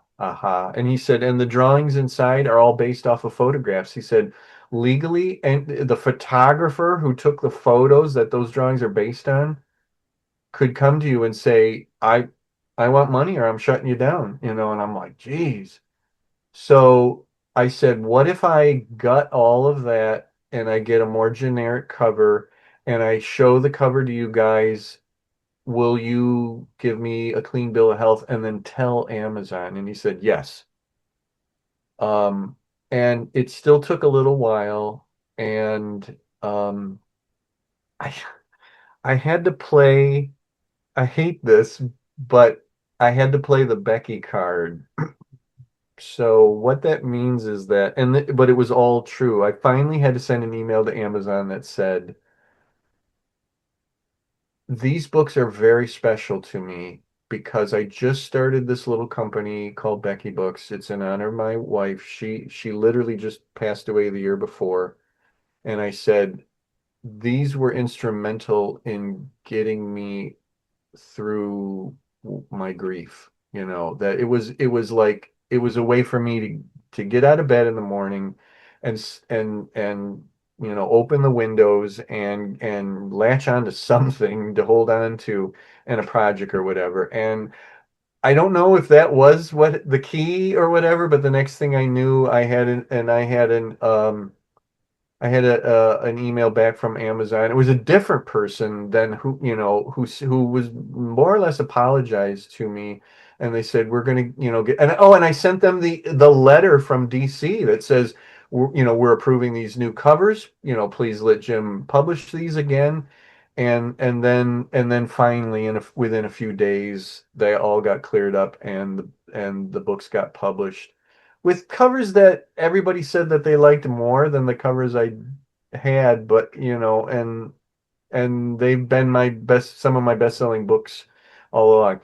S2: And he said, and the drawings inside are all based off of photographs. He said, legally, and the photographer who took the photos that those drawings are based on could come to you and say, I want money or I'm shutting you down, and I'm like, geez. So I said, what if I gut all of that and I get a more generic cover and I show the cover to you guys? Will you give me a clean bill of health and then tell Amazon? And he said, yes. Um, and it still took a little while. And I I had to play. I hate this, but I had to play the Becky card. So what that means is that, but it was all true. I finally had to send an email to Amazon that said, these books are very special to me because I just started this little company called Becky Books. It's in honor of my wife. She literally just passed away the year before. And I said, these were instrumental in getting me through my grief, that it was like it was a way for me to get out of bed in the morning and open the windows and latch onto something to hold on to in a project or whatever. And I don't know if that was what the key or whatever, but the next thing I knew, I had an email back from Amazon. It was a different person than who was more or less apologized to me, and they said we're going to get, and I sent them the letter from DC that says we're approving these new covers. Please let Jim publish these again, and then finally within a few days they all got cleared up and the books got published with covers that everybody said that they liked more than the covers I had, but and they've been some of my best-selling books all along.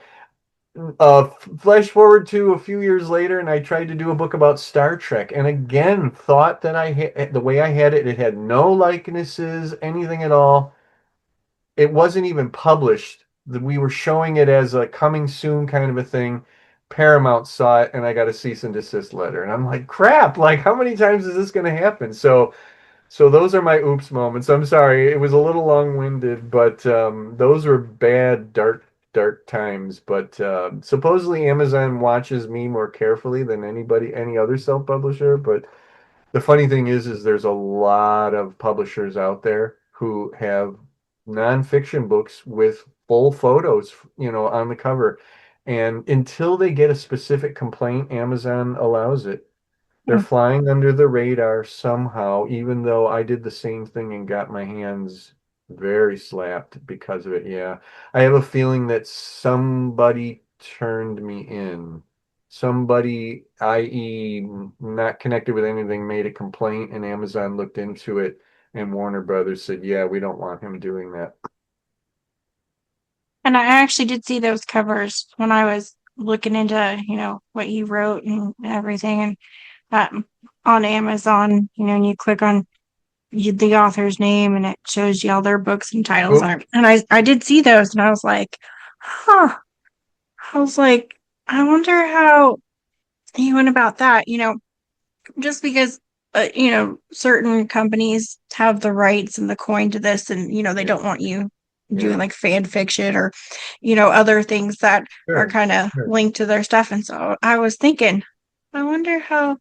S2: Flash forward to a few years later, and I tried to do a book about Star Trek, and again thought that the way I had it, it had no likenesses, anything at all. It wasn't even published. We were showing it as a coming soon kind of a thing. Paramount saw it, and I got a cease and desist letter, and I'm like, crap! Like, how many times is this going to happen? So those are my oops moments. I'm sorry, it was a little long-winded, but those were bad, dark, dark times. But supposedly Amazon watches me more carefully than any other self-publisher. But the funny thing is there's a lot of publishers out there who have nonfiction books with full photos, on the cover. And until they get a specific complaint, Amazon allows it. They're
S1: Mm.
S2: flying under the radar somehow, even though I did the same thing and got my hands very slapped because of it. Yeah. I have a feeling that somebody turned me in. Somebody, i.e., not connected with anything, made a complaint and Amazon looked into it and Warner Brothers said, yeah, we don't want him doing that.
S1: And I actually did see those covers when I was looking into, what you wrote and everything. And on Amazon, and you click on the author's name and it shows you all their books and titles
S2: Well,
S1: are. And I did see those and I was like, huh. I was like, I wonder how he went about that, just because, certain companies have the rights and the coin to this and, they
S2: yeah,
S1: don't want you doing
S2: yeah,
S1: like fan fiction or, other things that are
S2: sure,
S1: kind of
S2: sure.
S1: linked to their stuff. And so I was thinking, I wonder how,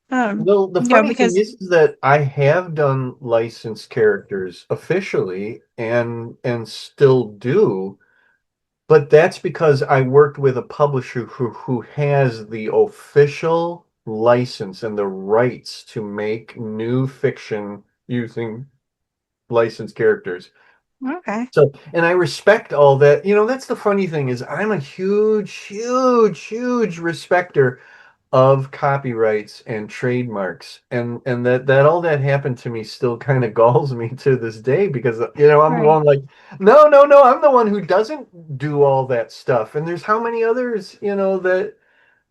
S2: Well, the funny thing
S1: because,
S2: is that I have done licensed characters officially and still do, but that's because I worked with a publisher who has the official license and the rights to make new fiction using licensed characters.
S1: okay,
S2: So, and I respect all that. That's the funny thing is I'm a huge, huge, huge respecter of copyrights and trademarks and that all that happened to me still kind of galls me to this day because I'm
S1: right.
S2: going like no, no, no, I'm the one who doesn't do all that stuff and there's how many others that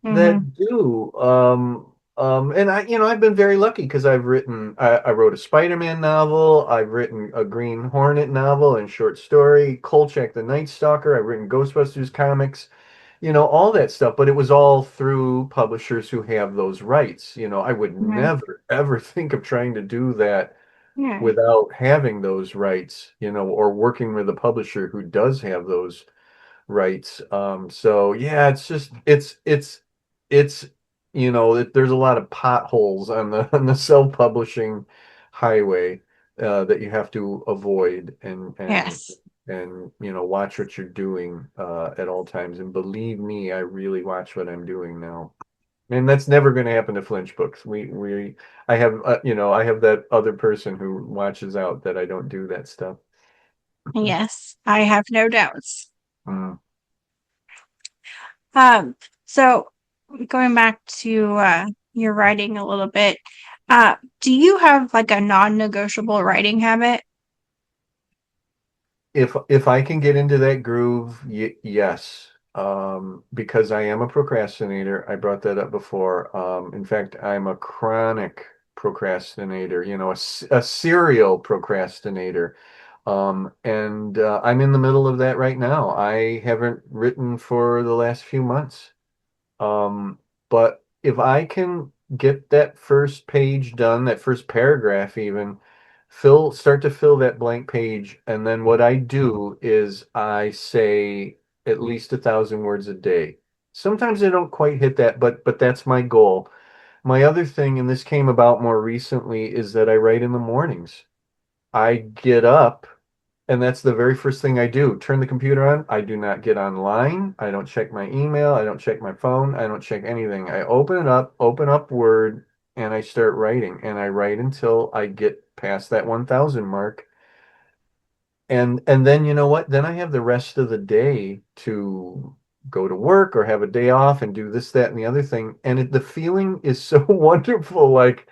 S1: Mm-hmm.
S2: do and I've been very lucky because I wrote a Spider-Man novel, I've written a Green Hornet novel and short story, Kolchak the Night Stalker, I've written Ghostbusters comics, all that stuff, but it was all through publishers who have those rights. I would
S1: Right.
S2: never ever think of trying to do that
S1: Yeah.
S2: without having those rights, or working with a publisher who does have those rights. So yeah, it's just it's there's a lot of potholes on the on the self-publishing highway that you have to avoid
S1: Yes.
S2: and watch what you're doing at all times. And believe me, I really watch what I'm doing now. And that's never going to happen to Flinch books. I have I have that other person who watches out that I don't do that stuff.
S1: Yes. I have no doubts.
S2: Mm.
S1: Um, so going back to your writing a little bit, do you have like a non-negotiable writing habit?
S2: If I can get into that groove, yes. Because I am a procrastinator. I brought that up before. In fact, I'm a chronic procrastinator, a serial procrastinator. And I'm in the middle of that right now. I haven't written for the last few months. Um, but if I can get that first page done, that first paragraph even, start to fill that blank page, and then what I do is I say at least 1,000 words a day. Sometimes I don't quite hit that, but that's my goal. My other thing, and this came about more recently, is that I write in the mornings. I get up and that's the very first thing I do. Turn the computer on. I do not get online. I don't check my email. I don't check my phone. I don't check anything. I open it up, open up Word, and I start writing. And I write until I get past that 1,000 mark. And then you know what? Then I have the rest of the day to go to work or have a day off and do this, that, and the other thing. And the feeling is so wonderful. Like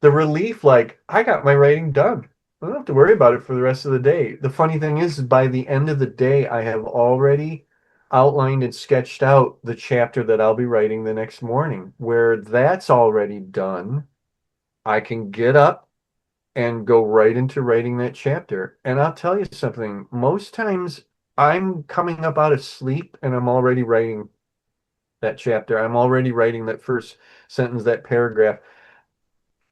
S2: the relief, like I got my writing done. I don't have to worry about it for the rest of the day. The funny thing is, by the end of the day, I have already outlined and sketched out the chapter that I'll be writing the next morning. Where that's already done, I can get up and go right into writing that chapter. And I'll tell you something, most times I'm coming up out of sleep and I'm already writing that chapter. I'm already writing that first sentence, that paragraph.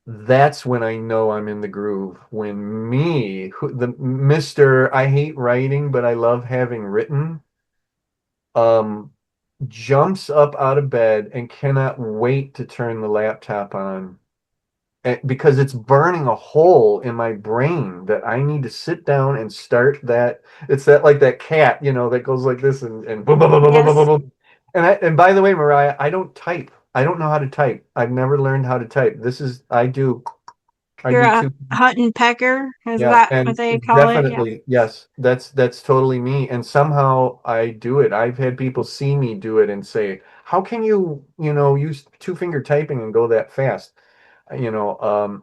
S2: That's when I know I'm in the groove. When me, the Mr. I hate writing, but I love having written, um, jumps up out of bed and cannot wait to turn the laptop on because it's burning a hole in my brain that I need to sit down and start that. It's that like that cat, that goes like this and boom, boom, boom, boom, boom, boom,
S1: Yes.
S2: boom. And by the way, Mariah, I don't type. I don't know how to type. I've never learned how to type. I
S1: You're
S2: do
S1: a
S2: two.
S1: hunt and pecker. Is
S2: Yeah,
S1: that what
S2: and
S1: they call it? Yeah.
S2: definitely, yes, that's totally me. And somehow I do it. I've had people see me do it and say, "How can you, use two-finger typing and go that fast?" You know,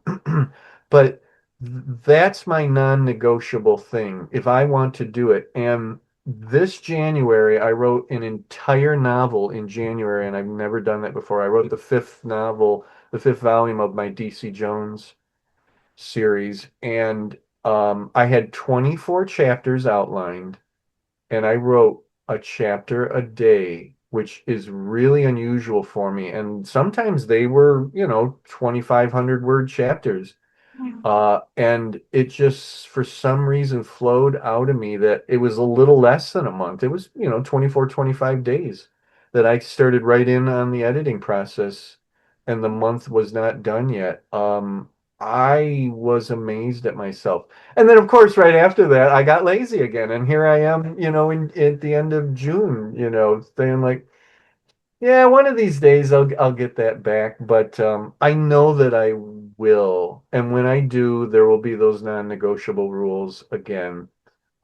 S2: but that's my non-negotiable thing. If I want to do it, and this January I wrote an entire novel in January, and I've never done that before. I wrote the fifth novel, the fifth volume of my DC Jones series, and I had 24 chapters outlined, and I wrote a chapter a day, which is really unusual for me. And sometimes they were, 2,500 word chapters.
S1: Yeah.
S2: And it just, for some reason, flowed out of me that it was a little less than a month. It was, 24, 25 days that I started right in on the editing process, and the month was not done yet. I was amazed at myself. And then, of course, right after that, I got lazy again. And here I am, at the end of June, saying like, yeah, one of these days I'll get that back, but I know that I will. And when I do, there will be those non-negotiable rules again.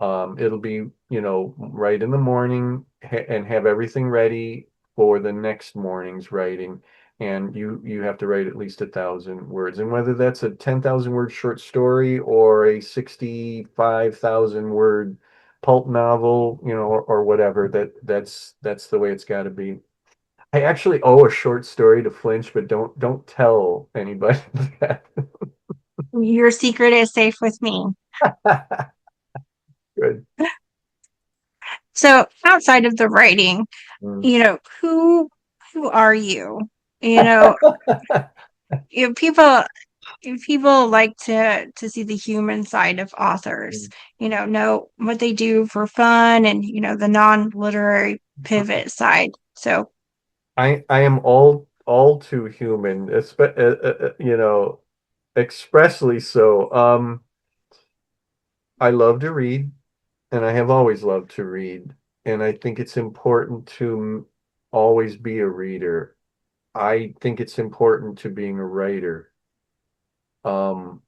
S2: It'll be, right in the morning and have everything ready for the next morning's writing. And you have to write at least 1,000 words. And whether that's a 10,000 word short story or a 65,000 word pulp novel, or whatever, that's the way it's got to be. I actually owe a short story to Flinch, but don't tell anybody that.
S1: Your secret is safe with me.
S2: Good.
S1: So outside of the writing,
S2: Mm.
S1: who are you? You know, you know, people like to see the human side of authors, know what they do for fun and the non-literary pivot side. So
S2: I am all too human, expressly so. I love to read, and I have always loved to read, and I think it's important to always be a reader. I think it's important to being a writer. Um,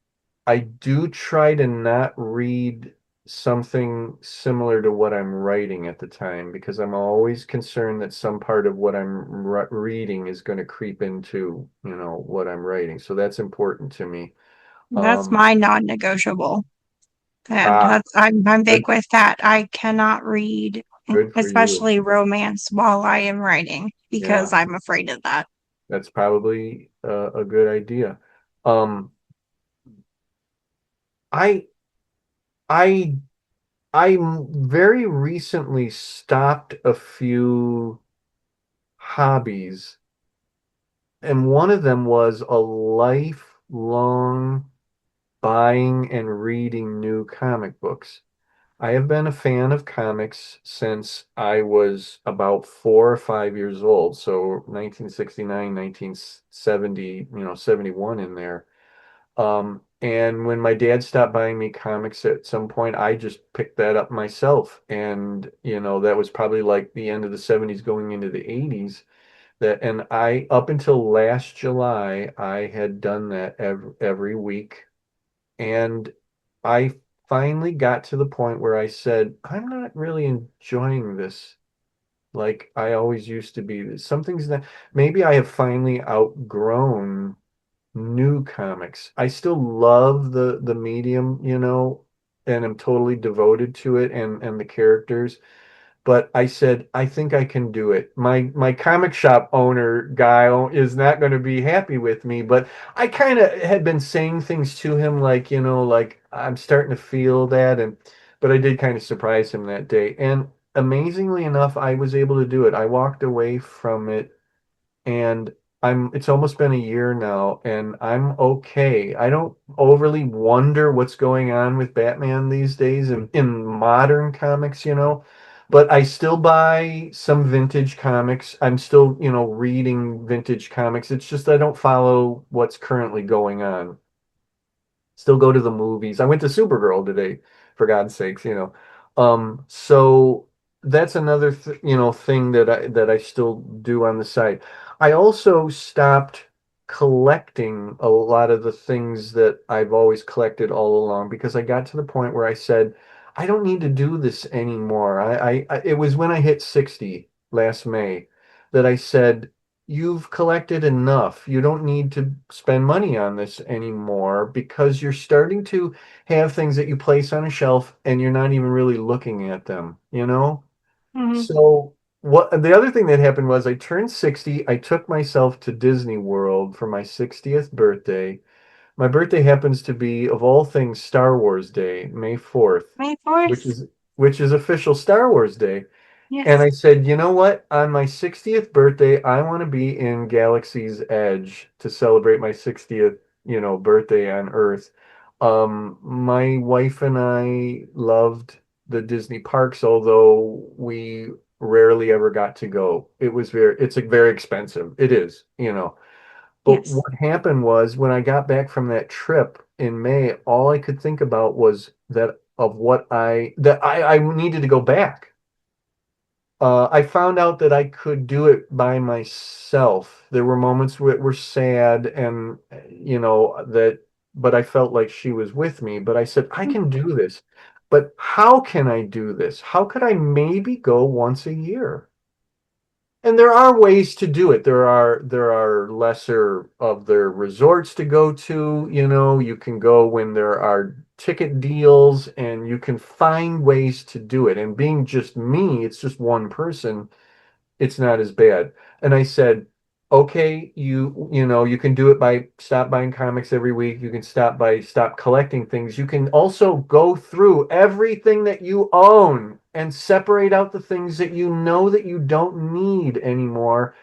S2: I do try to not read something similar to what I'm writing at the time because I'm always concerned that some part of what I'm reading is going to creep into, what I'm writing. So that's important to me.
S1: that's
S2: Um,
S1: my non-negotiable. And
S2: ah,
S1: I'm big
S2: good,
S1: with that. I cannot read,
S2: good for you.
S1: especially romance, while I am writing because
S2: Yeah,
S1: I'm afraid of that.
S2: that's probably a good idea. Um, I, I, I very recently stopped a few hobbies, and one of them was a lifelong buying and reading new comic books. I have been a fan of comics since I was about 4 or 5 years old. So 1969, 1970, 71 in there. And when my dad stopped buying me comics at some point, I just picked that up myself. And, that was probably like the end of the 70s going into the 80s. And up until last July, I had done that every week. And I finally got to the point where I said, I'm not really enjoying this like I always used to be. Something's that maybe I have finally outgrown new comics. I still love the medium, and I'm totally devoted to it and the characters. but I said, I think I can do it. My comic shop owner guy is not going to be happy with me, but I kind of had been saying things to him like, like I'm starting to feel that, and but I did kind of surprise him that day. And amazingly enough, I was able to do it. I walked away from it, and it's almost been a year now, and I'm okay. I don't overly wonder what's going on with Batman these days in modern comics, but I still buy some vintage comics. I'm still, reading vintage comics. It's just I don't follow what's currently going on. Still go to the movies. I went to Supergirl today, for God's sakes. So that's another thing that I still do on the side. I also stopped collecting a lot of the things that I've always collected all along because I got to the point where I said, I don't need to do this anymore. It was when I hit 60 last May that I said, you've collected enough. You don't need to spend money on this anymore because you're starting to have things that you place on a shelf and you're not even really looking at them?
S1: Hmm.
S2: So what the other thing that happened was I turned 60. I took myself to Disney World for my 60th birthday. My birthday happens to be, of all things, Star Wars Day, May 4th,
S1: May
S2: which
S1: 4th.
S2: is which is official Star Wars Day. And
S1: Yes.
S2: I said, you know what? On my 60th birthday, I want to be in Galaxy's Edge to celebrate my 60th, birthday on Earth. My wife and I loved the Disney parks, although we rarely ever got to go. It's like very expensive. It is. But
S1: Yes.
S2: what happened was when I got back from that trip in May, all I could think about was that I needed to go back. I found out that I could do it by myself. There were moments where it were sad and, but I felt like she was with me. But I said, I can do this. But how can I do this? How could I maybe go once a year? And there are ways to do it. There are lesser of their resorts to go to. You can go when there are ticket deals and you can find ways to do it. And being just me, it's just one person, it's not as bad. And I said, okay, you can do it by stop buying comics every week. You can stop collecting things. You can also go through everything that you own and separate out the things that you know that you don't need anymore.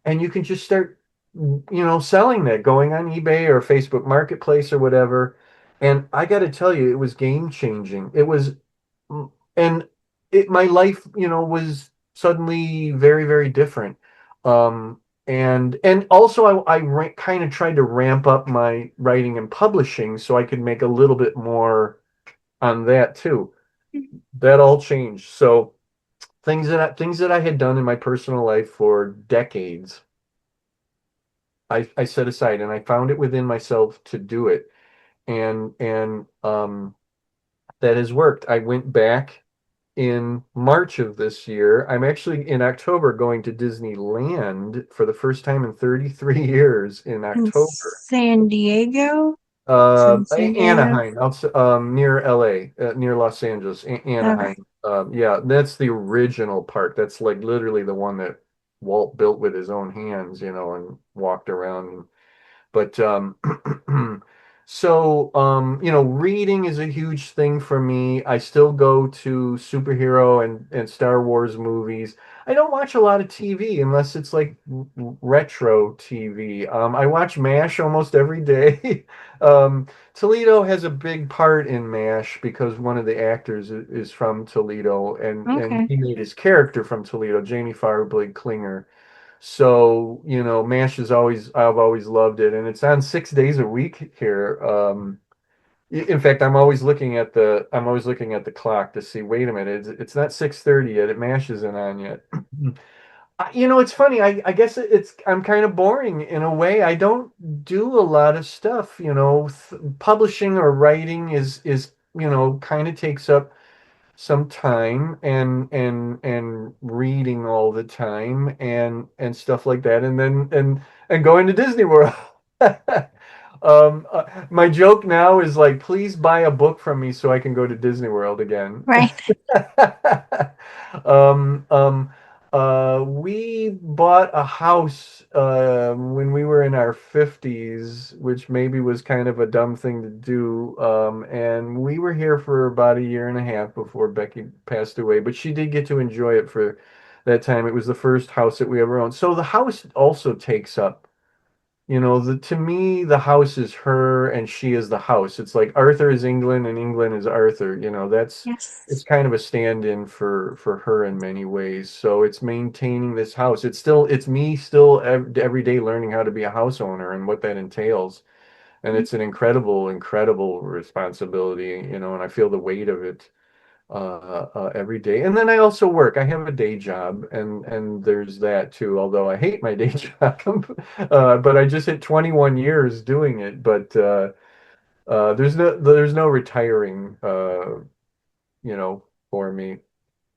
S2: And you can just start, selling that, going on eBay or Facebook Marketplace or whatever. And I got to tell you, it was game changing. It was and my life, was suddenly very, very different. And also I kind of tried to ramp up my writing and publishing so I could make a little bit more on that too. That all changed. So things that I had done in my personal life for decades, I set aside and I found it within myself to do it. And that has worked. I went back in March of this year. I'm actually in October going to Disneyland for the first time in 33 years in
S1: In
S2: October.
S1: San Diego? It's in San Diego.
S2: Anaheim, near LA, near Los Angeles,
S1: Okay.
S2: Anaheim. Yeah, that's the original park. That's like literally the one that Walt built with his own hands, and walked around. But reading is a huge thing for me. I still go to superhero and Star Wars movies. I don't watch a lot of TV unless it's like retro TV. I watch MASH almost every day. Toledo has a big part in MASH because one of the actors is from Toledo, and
S1: Okay.
S2: he made his character from Toledo, Jamie Fireblade Klinger. So, MASH I've always loved it, and it's on 6 days a week here. In fact, I'm always looking at the clock to see, wait a minute, it's not 6:30 yet. MASH isn't on yet. It's funny. I guess I'm kind of boring in a way. I don't do a lot of stuff, publishing or writing is kind of takes up some time and reading all the time and stuff like that, and then and going to Disney World. My joke now is like, please buy a book from me so I can go to Disney World again.
S1: Right.
S2: Um, um, we bought a house when we were in our 50s, which maybe was kind of a dumb thing to do. And we were here for about a year and a half before Becky passed away, but she did get to enjoy it for that time. It was the first house that we ever owned. So the house also takes up, to me, the house is her and she is the house. It's like Arthur is England and England is Arthur. It's
S1: Yes.
S2: kind of a stand-in for her in many ways. So it's maintaining this house. It's me still every day learning how to be a house owner and what that entails. And it's an incredible, incredible responsibility, and I feel the weight of it every day. And then I also work. I have a day job, and there's that too. Although I hate my day job, but I just hit 21 years doing it. But there's no retiring, for me.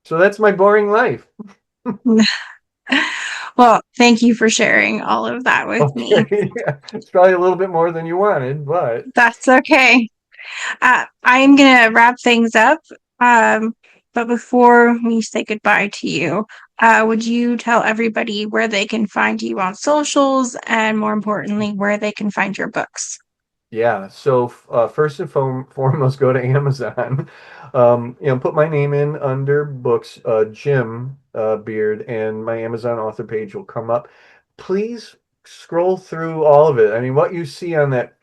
S2: So that's my boring life.
S1: Well, thank you for sharing all of that with me.
S2: Okay, yeah. It's probably a little bit more than you wanted, but
S1: That's okay. I'm gonna wrap things up. Um, but before we say goodbye to you, would you tell everybody where they can find you on socials and more importantly, where they can find your books?
S2: yeah, so first and foremost, go to Amazon. Put my name in under books, Jim Beard, and my Amazon author page will come up. Please scroll through all of it. I mean, what you see on that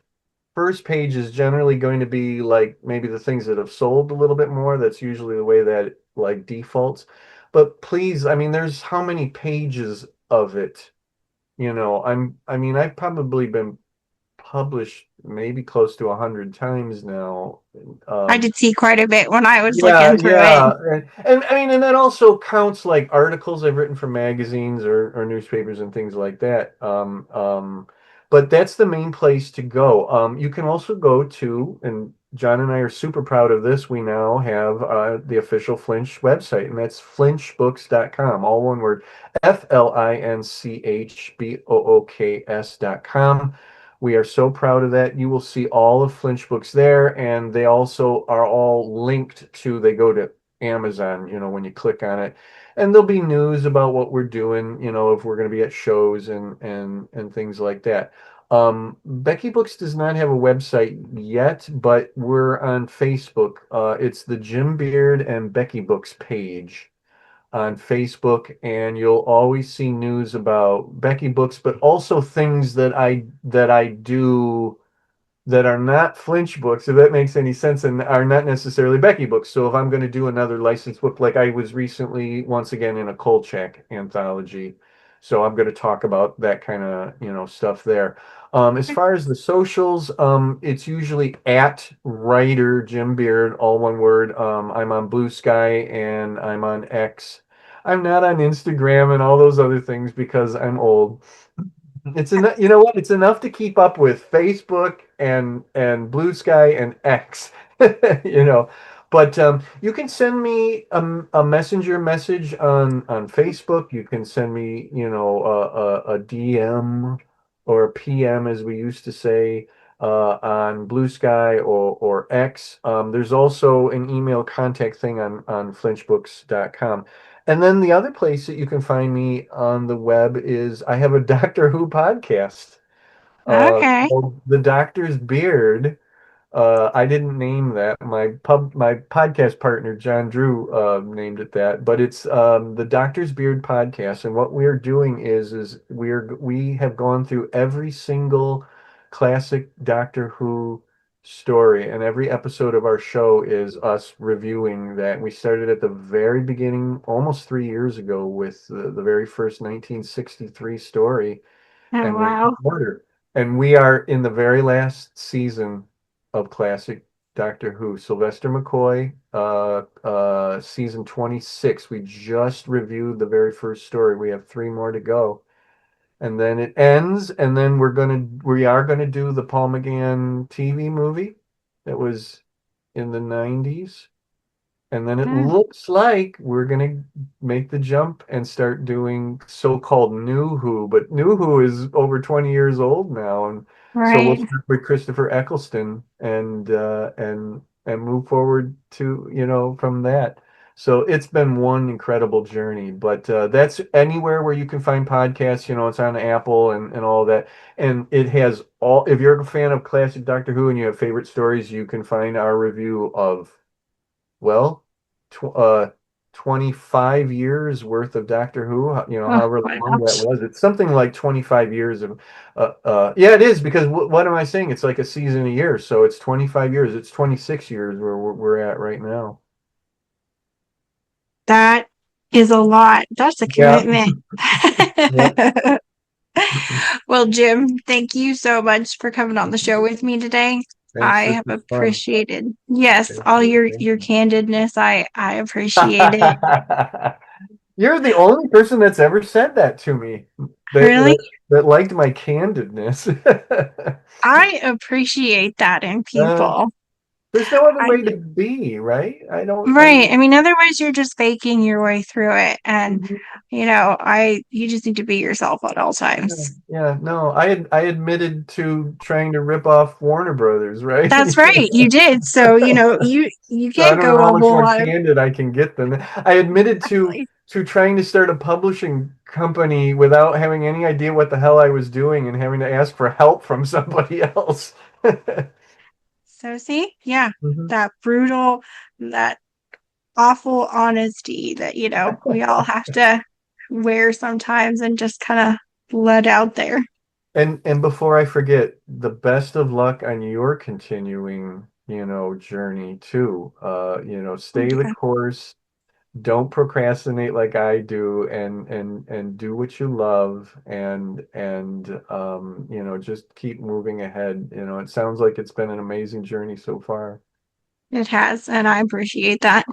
S2: first page is generally going to be like maybe the things that have sold a little bit more. That's usually the way that it, like, defaults. But please, I mean, there's how many pages of it? I've probably been published maybe close to 100 times now.
S1: I
S2: Um,
S1: did see quite a bit when I was
S2: yeah,
S1: looking through it.
S2: yeah, and I mean, and that also counts like articles I've written for magazines or newspapers and things like that. But that's the main place to go. You can also go to, and John and I are super proud of this. We now have the official Flinch website, and that's flinchbooks.com, all one word, FLINCHBOOKS.com. We are so proud of that. You will see all of Flinch books there, and they also are all linked to, they go to Amazon, when you click on it. And there'll be news about what we're doing, if we're going to be at shows and things like that. Becky Books does not have a website yet, but we're on Facebook. It's the Jim Beard and Becky Books page on Facebook, and you'll always see news about Becky Books, but also things that I do that are not Flinch books, if that makes any sense, and are not necessarily Becky books. So if I'm going to do another licensed book, like I was recently, once again, in a Kolchak anthology, so I'm going to talk about that kind of, stuff there. As far as the socials, it's usually at writer Jim Beard, all one word. I'm on Blue Sky and I'm on X. I'm not on Instagram and all those other things because I'm old. It's enough, you know what? It's enough to keep up with Facebook and Blue Sky and X, you know. But you can send me a messenger message on Facebook. You can send me, a DM or a PM, as we used to say, on Blue Sky or X. There's also an email contact thing on flinchbooks.com. And then the other place that you can find me on the web is I have a Doctor Who podcast
S1: Okay.
S2: called The Doctor's Beard. I didn't name that. My podcast partner John Drew named it that, but it's the Doctor's Beard podcast. And what we're doing is we have gone through every single classic Doctor Who story, and every episode of our show is us reviewing that. We started at the very beginning, almost 3 years ago, with the very first 1963 story,
S1: Oh,
S2: and went in
S1: wow.
S2: order. And we are in the very last season of classic Doctor Who. Sylvester McCoy, season 26. We just reviewed the very first story. We have three more to go. And then it ends, and then we are gonna do the Paul McGann TV movie that was in the 90s. And then it
S1: Mm.
S2: looks like we're gonna make the jump and start doing so-called New Who, but New Who is over 20 years old now, and So we'll
S1: Right.
S2: start with Christopher Eccleston and move forward to, from that. So it's been one incredible journey, but that's anywhere where you can find podcasts, it's on Apple and all that. And it has all, if you're a fan of classic Doctor Who and you have favorite stories, you can find our review of, well, tw 25 years worth of Doctor Who,
S1: Oh,
S2: however long
S1: wow.
S2: that was. It's something like 25 years of, yeah, it is because what am I saying? It's like a season a year. So it's 25 years. It's 26 years where we're at right now.
S1: That is a lot. That's a
S2: Yeah.
S1: commitment.
S2: Yeah.
S1: Well, Jim, thank you so much for coming on the show with me today.
S2: Thanks.
S1: I
S2: This
S1: have
S2: was fun.
S1: appreciated, yes,
S2: Thank
S1: all
S2: you.
S1: your
S2: Thank
S1: candidness. I
S2: you.
S1: appreciate it.
S2: You're the only person that's ever said that to me that
S1: Really?
S2: that, that liked my candidness.
S1: I appreciate that in
S2: Uh,
S1: people.
S2: there's no other
S1: I
S2: way to
S1: do.
S2: be, right? I
S1: Right. I mean, otherwise you're just faking your way through it. And,
S2: Mhm.
S1: you just need to be yourself at all
S2: Yeah,
S1: times.
S2: yeah, no, I admitted to trying to rip off Warner Brothers, right?
S1: That's right. You did. So, you
S2: So I
S1: can't
S2: don't know
S1: go
S2: how
S1: a
S2: much
S1: whole
S2: more
S1: lot of
S2: candid I can get than that. I admitted to trying to start a publishing company without having any idea what the hell I was doing and having to ask for help from somebody else.
S1: So see, yeah,
S2: Mhm.
S1: that brutal, that awful honesty that, we all have to wear sometimes and just kind of let out there.
S2: And before I forget, the best of luck on your continuing, journey too. Stay the
S1: Yeah,
S2: course. Don't procrastinate like I do, and do what you love, and just keep moving ahead. It sounds like it's been an amazing journey so far.
S1: it has, and I appreciate that.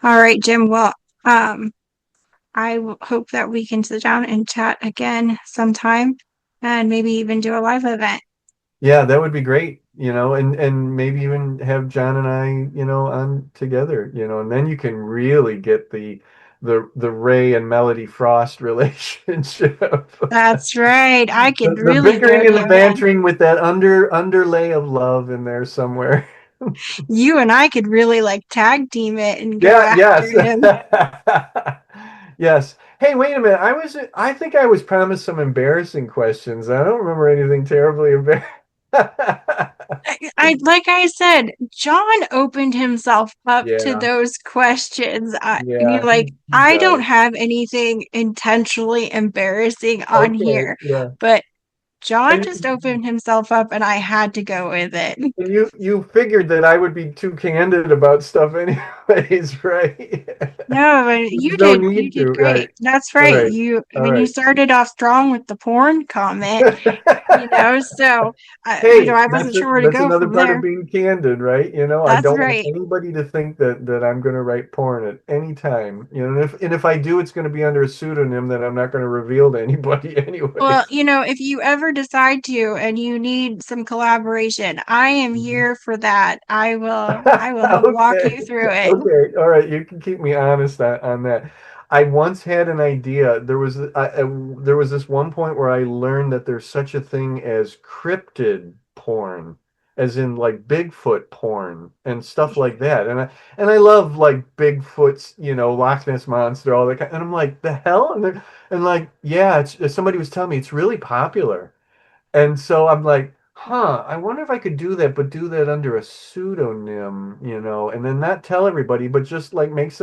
S1: All right, Jim. Well, um, hope that we can sit down and chat again sometime and maybe even do a live event.
S2: Yeah, that would be great, and maybe even have John and I, on together, and then you can really get the Ray and Melody Frost relationship.
S1: That's right. I could
S2: The
S1: really throw
S2: bickering and the
S1: you in.
S2: bantering with that underlay of love in there somewhere.
S1: You and I could really like tag team it and go
S2: Yeah,
S1: after
S2: yes.
S1: him.
S2: Yes. Hey, wait a minute. I think I was promised some embarrassing questions. I don't remember anything terribly embarrassing.
S1: Like I said, John opened himself up to
S2: Yeah,
S1: those questions.
S2: yeah, he
S1: I don't
S2: does.
S1: have anything intentionally embarrassing on
S2: Okay,
S1: here,
S2: yeah.
S1: but John
S2: And
S1: just opened himself up and I had to go with it.
S2: and you figured that I would be too candid about stuff anyways, right?
S1: No, but
S2: There's no
S1: you
S2: need to,
S1: did
S2: right?
S1: great. That's
S2: All
S1: right.
S2: right.
S1: I
S2: All
S1: mean, you
S2: right.
S1: started off strong with the porn comment, so,
S2: Hey,
S1: I
S2: that's
S1: wasn't sure where to
S2: that's
S1: go
S2: another
S1: from
S2: part of
S1: there.
S2: being candid, right? I
S1: That's
S2: don't want
S1: right.
S2: anybody to think that I'm going to write porn at any time. And if I do, it's going to be under a pseudonym that I'm not going to reveal to anybody
S1: Well,
S2: anyways.
S1: if you ever decide to and you need some collaboration, I am
S2: Mhm.
S1: here for that. I will help walk
S2: Okay.
S1: you through it.
S2: Okay. All right. You can keep me honest on that. I once had an idea. There was this one point where I learned that there's such a thing as cryptid porn, as in like Bigfoot porn and stuff like that. And I love like Bigfoot's, Loch Ness monster, all that kind. And I'm like, the hell? And like, yeah, somebody was telling me it's really popular. And so I'm like, huh, I wonder if I could do that, but do that under a pseudonym, and then not tell everybody, but just like make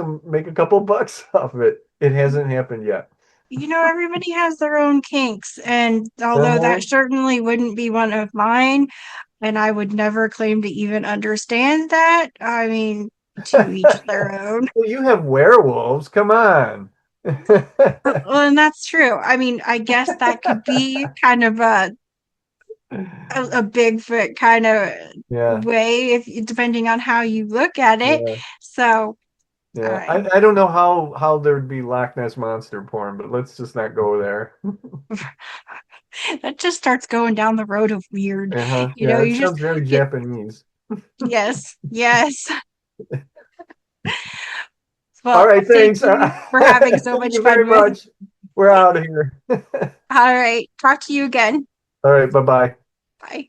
S2: a couple bucks off it. It hasn't happened yet.
S1: Everybody has their own kinks, and although
S2: Uh-huh.
S1: that certainly wouldn't be one of mine, and I would never claim to even understand that, I mean, to each their own.
S2: Well, you have werewolves. Come on.
S1: Well, and that's true. I mean, I guess that could be kind of a Bigfoot kind of
S2: Yeah,
S1: way, if depending on how you look at it.
S2: yeah,
S1: So,
S2: yeah.
S1: uh,
S2: I don't know how there'd be Loch Ness monster porn, but let's just not go there.
S1: that just starts going down the road of weird.
S2: Uh-huh. Yeah, it
S1: You just
S2: sounds very
S1: get,
S2: Japanese.
S1: yes, yes.
S2: All
S1: Well,
S2: right,
S1: thank
S2: thanks.
S1: you for having so
S2: Thank
S1: much
S2: you
S1: fun
S2: very
S1: with.
S2: much. We're out of here.
S1: All right, talk to you again.
S2: All right, bye-bye.
S1: Bye.